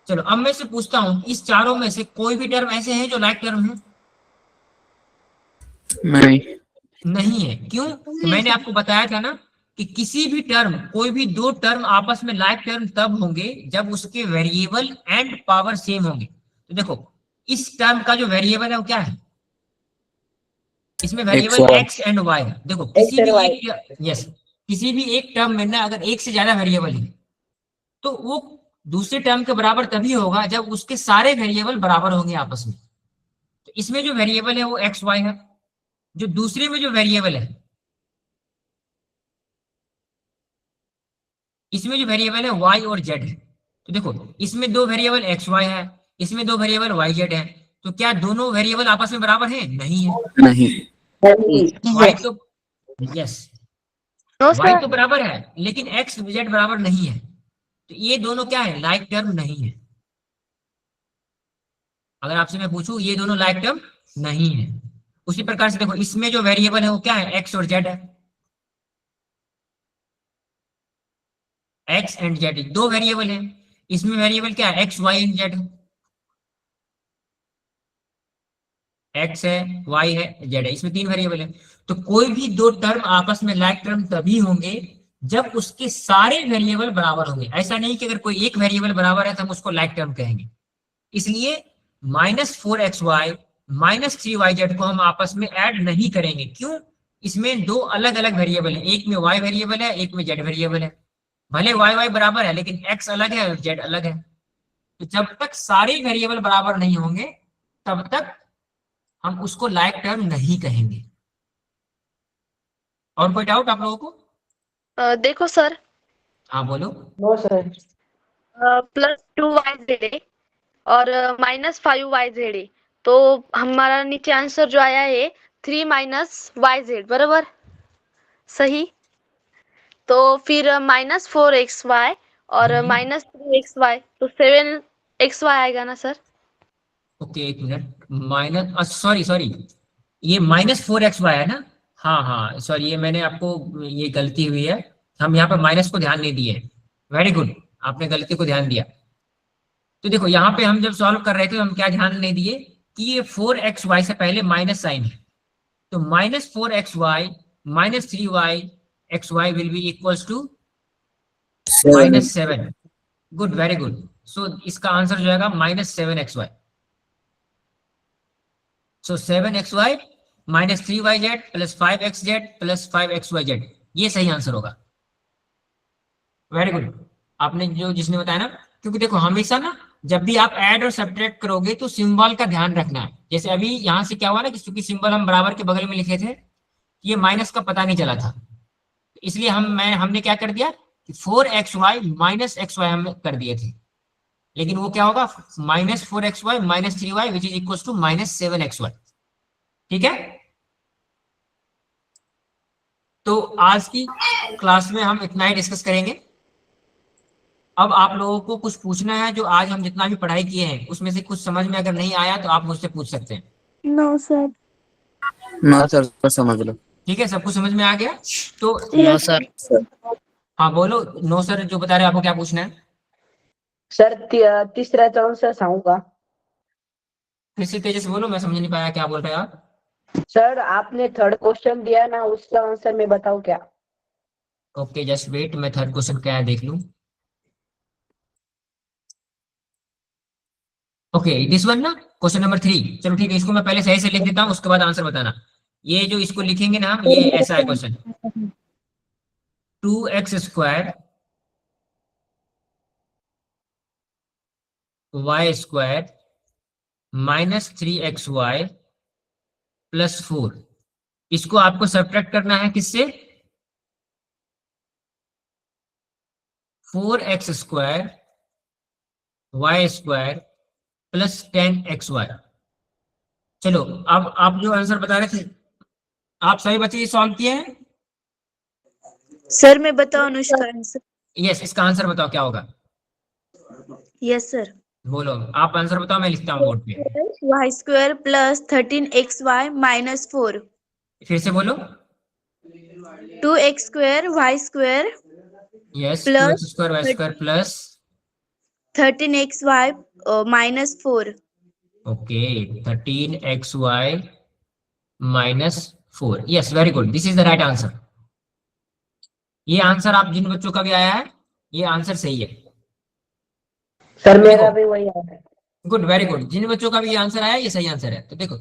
चलो अब मैं से पूछता हूं इस चारों में से कोई भी टर्म ऐसे हैं जो लाइक टर्म है? नहीं है। क्यों? तो मैंने आपको बताया था ना कि किसी भी टर्म, कोई भी दो टर्म आपस में लाइक टर्म तब होंगे जब उसके वेरिएबल एंड पावर सेम होंगे। तो देखो इस टर्म का जो वेरिएबल है वो क्या है, इसमें वेरिएबल x एंड y है। देखो किसी भी एक टर्म में ना अगर एक से ज्यादा वेरिएबल है तो वो दूसरे टर्म के बराबर तभी होगा जब उसके सारे वेरिएबल बराबर होंगे आपस में। तो इसमें जो वेरिएबल है वो x y है, जो दूसरे में जो वेरिएबल है इसमें जो वेरिएबल है y और z है। तो देखो इसमें दो वेरिएबल x y है, इसमें दो वेरिएबल y z है, तो क्या दोनों वेरिएबल आपस में बराबर हैं? नहीं है। नहीं। y तो यस नो y सर। तो बराबर है लेकिन x z बराबर नहीं है, तो ये दोनों क्या है, लाइक टर्म नहीं है। अगर आपसे मैं पूछूं ये दोनों लाइक टर्म नहीं है। उसी प्रकार से देखो इसमें जो वेरिएबल है वो क्या है, x और z है। x एंड z दो वेरिएबल है, इसमें वेरिएबल क्या है, x y एंड z है। x है, y है, z है, इसमें तीन वेरिएबल है। तो कोई भी दो टर्म आपस में लाइक टर्म तभी होंगे जब उसके सारे वेरिएबल बराबर होंगे। ऐसा नहीं कि अगर कोई एक वेरिएबल बराबर है तो हम उसको लाइक टर्म कहेंगे। इसलिए -4xy -3yz को हम आपस में ऐड नहीं करेंगे। क्यों? इसमें दो अलग अलग वेरिएबल है, एक में y वेरिएबल है, एक में z वेरिएबल है। भले y बराबर है लेकिन x अलग है और z अलग है। तो जब तक सारे वेरिएबल बराबर नहीं होंगे तब तक हम उसको लाइक टर्म नहीं कहेंगे। और कोई डाउट आप लोगों को? देखो सर, हाँ बोलो। No sir. +2yz और -5yz, तो हमारा नीचे आंसर जो आया है 3 yz, बराबर सही। तो फिर -4xy और -3xy, तो 7xy आएगा ना सर? ओके एक मिनट, सॉरी ये -4xy है ना। हाँ हाँ सॉरी, ये मैंने आपको ये गलती हुई है, हम यहाँ पर माइनस को ध्यान नहीं दिए। वेरी गुड, आपने गलती को ध्यान दिया। तो देखो यहाँ पे हम जब सॉल्व कर रहे थे हम क्या ध्यान नहीं दिए कि ये 4xy से पहले माइनस साइन है। तो -4xy -3yxy will be equals to -7। Good, very good. So इसका आंसर जो आएगा -7xy। सो 7xy -3yz + 5xz + 5xyz, ये सही आंसर होगा। वेरी गुड, आपने जिसने बताया ना, क्योंकि देखो हमेशा ना जब भी आप ऐड और सब्ट्रैक्ट करोगे तो सिंबल का ध्यान रखना है। जैसे अभी यहाँ से क्या हुआ ना कि क्योंकि सिंबल हम बराबर के बगल में लिखे थे, ये माइनस का पता नहीं चला था, इसलिए हमने क्या कर दिया कि 4xy -xy हम कर दिए थे। लेकिन वो क्या होगा, -4xy -3y which is equal to -7xy। ठीक है, तो आज की क्लास में हम इतना ही डिस्कस करेंगे। अब आप लोगों को कुछ पूछना है, जो आज हम जितना भी पढ़ाई किए हैं उसमें से कुछ समझ में अगर नहीं आया तो आप मुझसे पूछ सकते हैं। No sir. नो सर, तो समझ लो। ठीक है, सब कुछ समझ में आ गया? तो नो सर। हाँ बोलो। नो सर जो बता रहे हैं, आपको क्या पूछना है? सर तीसरा आंसर सांगूंगा। फिर से तेजस बोलो, मैं समझ नहीं पाया क्या बोल रहे हैं आप। सर आपने थर्ड क्वेश्चन दिया ना, उसका आंसर मैं बताऊं क्या? ओके जस्ट वेट, मैं थर्ड क्वेश्चन क्या है देख लूं। ओके दिस वन ना, क्वेश्चन नंबर 3। चलो ठीक है, इसको मैं पहले सही से लिख देता हूँ, उसके बाद आंसर बताना। ये जो इसको लिखेंगे ना, ये ऐसा है क्वेश्चन। 2x² y² -3xy +4, इसको आपको सब्ट्रैक्ट करना है किससे? 4x² y² +10xy। चलो, अब आप जो आंसर बता रहे थे, आप सभी बच्चे ये सॉल्व किए हैं? सर मैं बताऊं अनुष्का आंसर? यस, इसका आंसर बताओ क्या होगा। Yes sir. बोलो, आप आंसर बताओ, मैं लिखता हूँ बोर्ड पे। y² +13xy -4। फिर से बोलो। 2x² y² yes, two plus X square Y square plus 13xy -4। Okay 13xy -4। Yes very good, this is the right answer. ये आंसर आप जिन बच्चों का भी आया है, ये आंसर सही है। सर देखो, मेरा भी वही है। गुड वेरी गुड, जिन बच्चों का भी ये आंसर आया ये सही आंसर है। तो देखो,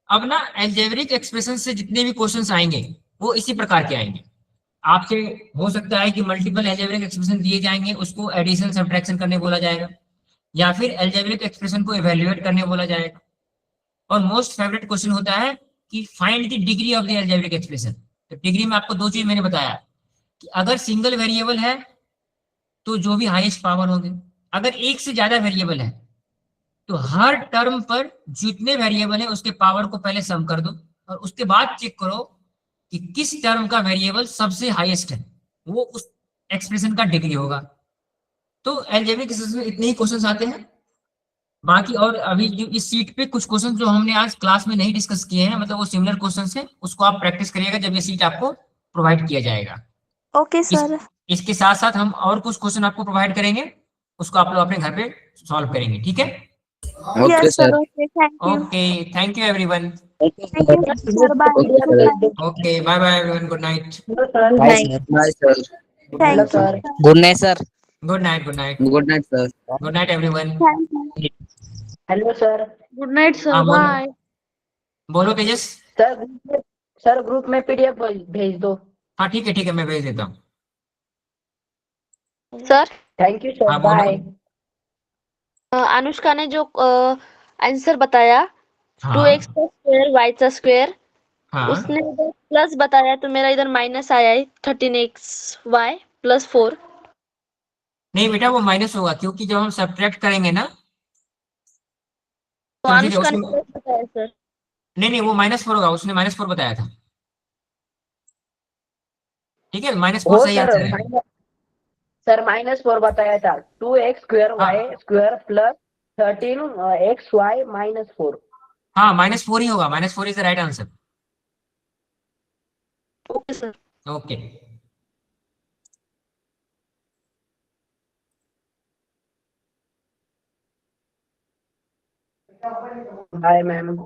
अब ना अलजेब्रिक एक्सप्रेशन से जितने भी क्वेश्चंस आएंगे वो इसी प्रकार के आएंगे। आपसे हो सकता है कि मल्टीपल अलजेब्रिक एक्सप्रेशन दिए जाएंगे, उसको एडिशन सब्ट्रैक्शन करने बोला जाएगा, या फिर अलजेब्रिक एक्सप्रेशन को इवेल्युएट करने बोला जाएगा। और मोस्ट फेवरेट क्वेश्चन होता है कि find the degree of the algebraic expression. तो डिग्री में आपको दो चीज मैंने बताया कि अगर सिंगल वेरिएबल है तो जो भी हाईएस्ट पावर होंगे, अगर एक से ज्यादा वेरिएबल है तो हर टर्म पर जितने वेरिएबल है उसके पावर को पहले सम कर दो, और उसके बाद चेक करो कि किस टर्म का वेरिएबल सबसे हाईएस्ट है, वो उस एक्सप्रेशन का डिग्री होगा। तो अलजेब्रिक एक्सप्रेशन में इतने ही क्वेश्चंस आते हैं। बाकी और अभी जो इस सीट पे कुछ क्वेश्चन जो हमने आज क्लास में नहीं डिस्कस किए हैं, मतलब वो सिमिलर क्वेश्चन है, उसको आप प्रैक्टिस करिएगा जब ये सीट आपको प्रोवाइड किया जाएगा। ओके इस सर। इसके साथ साथ हम और कुछ क्वेश्चन आपको प्रोवाइड करेंगे, उसको आप लोग अपने घर पे सॉल्व करेंगे, ठीक है? Okay yes sir. Sir. Okay thank you. Okay thank you everyone. Thank you sir. Bye. Okay good sir. Night. Okay bye bye everyone, good night. Hello sir. Bye sir. Bye sir. Hello thank you sir. Sir. Good night sir. Good night, good night, good night sir. Good night everyone. Thank you. Hello sir. Good night sir, हाँ बोलो, बाय। बोलो तेजस। सर सर ग्रुप में पीडीएफ भेज दो। हाँ ठीक है, मैं भेज देता हूँ। सर, थैंक यू सर, हाँ बोलो। बाय। अनुष्का ने जो आंसर बताया टू हाँ एक्स का स्क्वायर वाई का स्क्वायर, हाँ, उसने इधर प्लस बताया तो मेरा इधर माइनस आया है 13xy +4। नहीं बेटा वो माइनस होगा, क्योंकि जब हम सब्ट्रैक्ट करेंगे ना, तो चलो ठीक है अनुष्का उसके, ने प्लस बताया सर। नहीं वो -4 होगा, उसने -4 बताया था। ठीक है, -4 वो सही सर आंसर है। -4 बताया था। 2x² हाँ y² +13xy -4। हाँ -4 ही होगा, -4 is the right answer. Okay sir. Okay. Bye ma'am.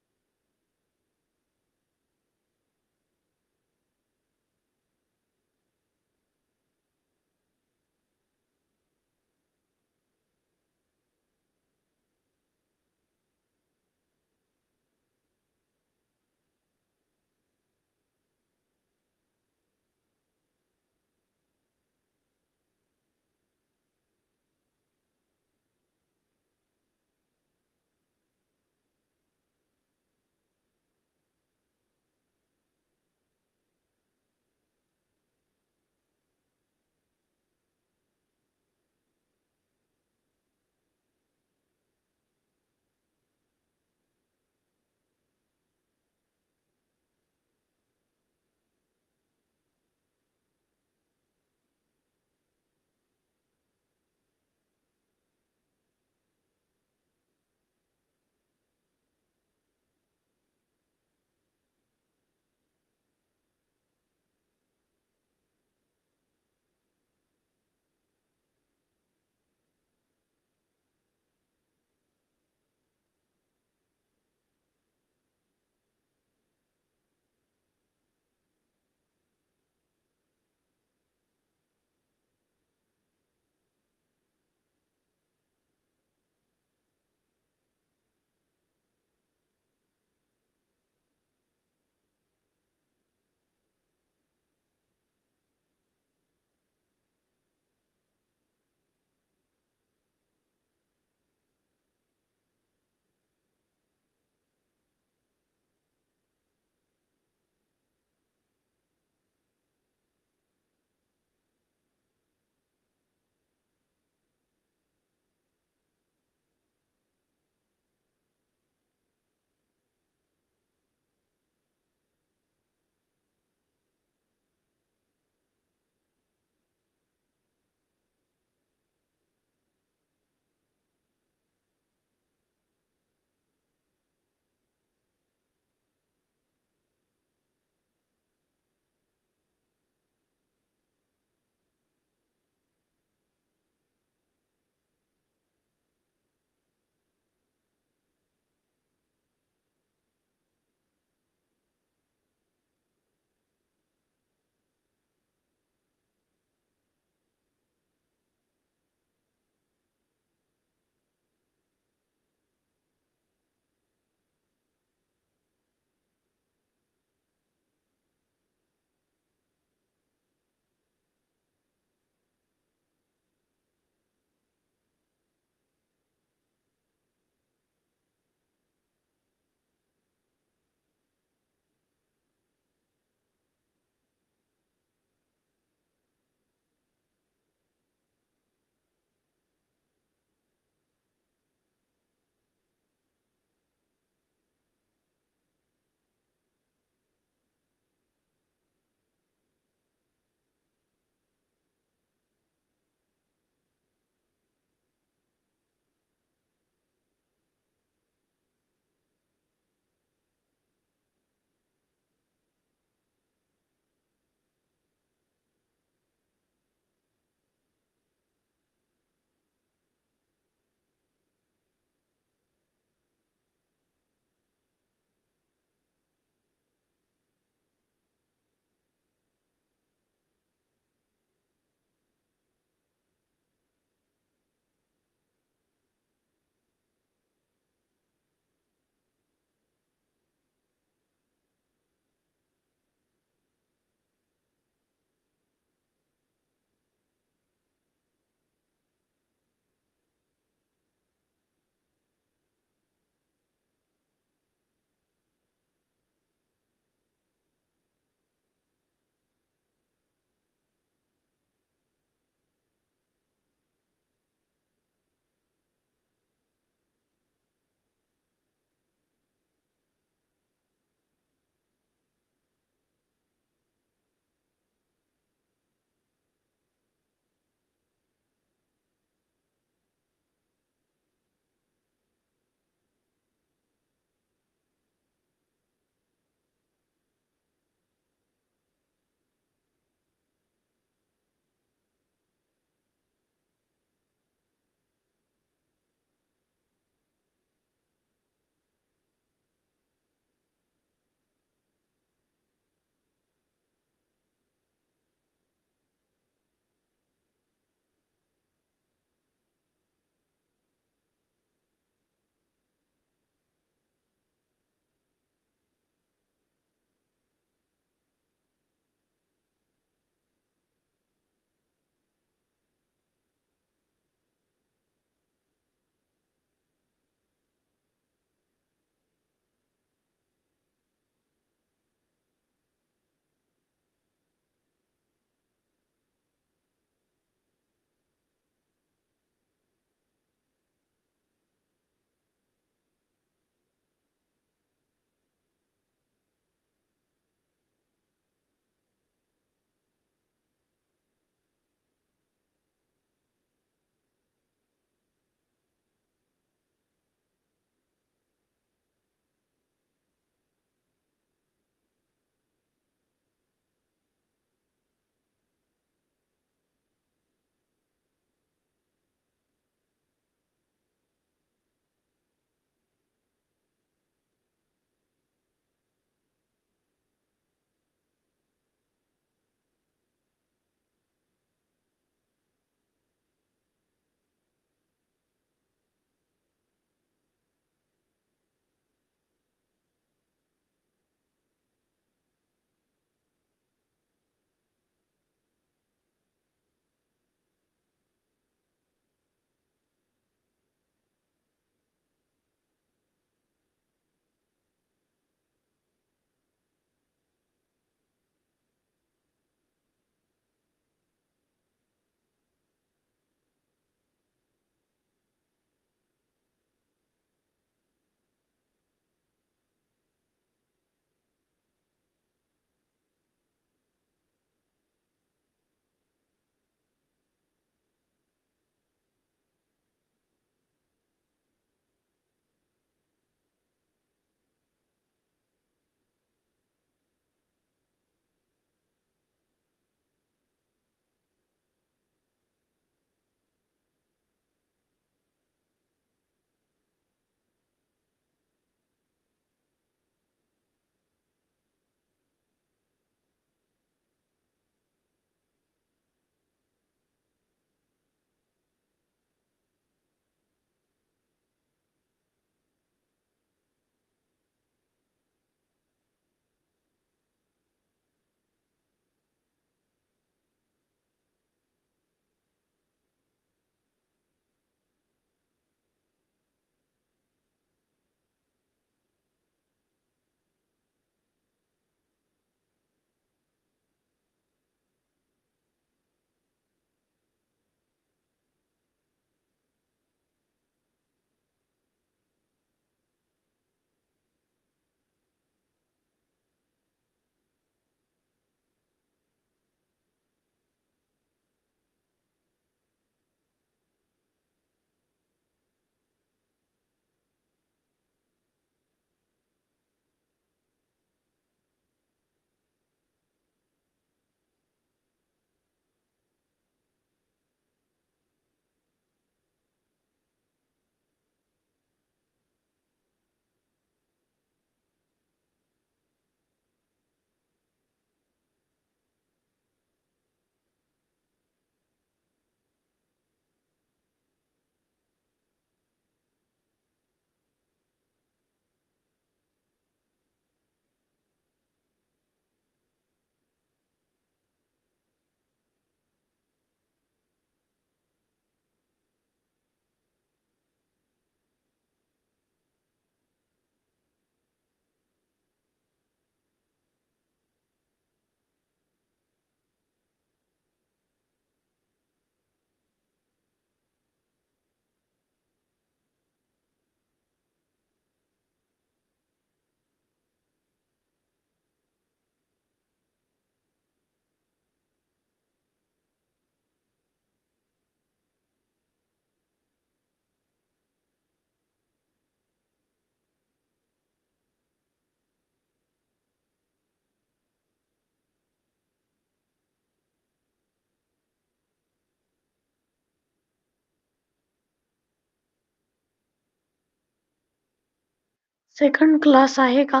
Second class आहे का?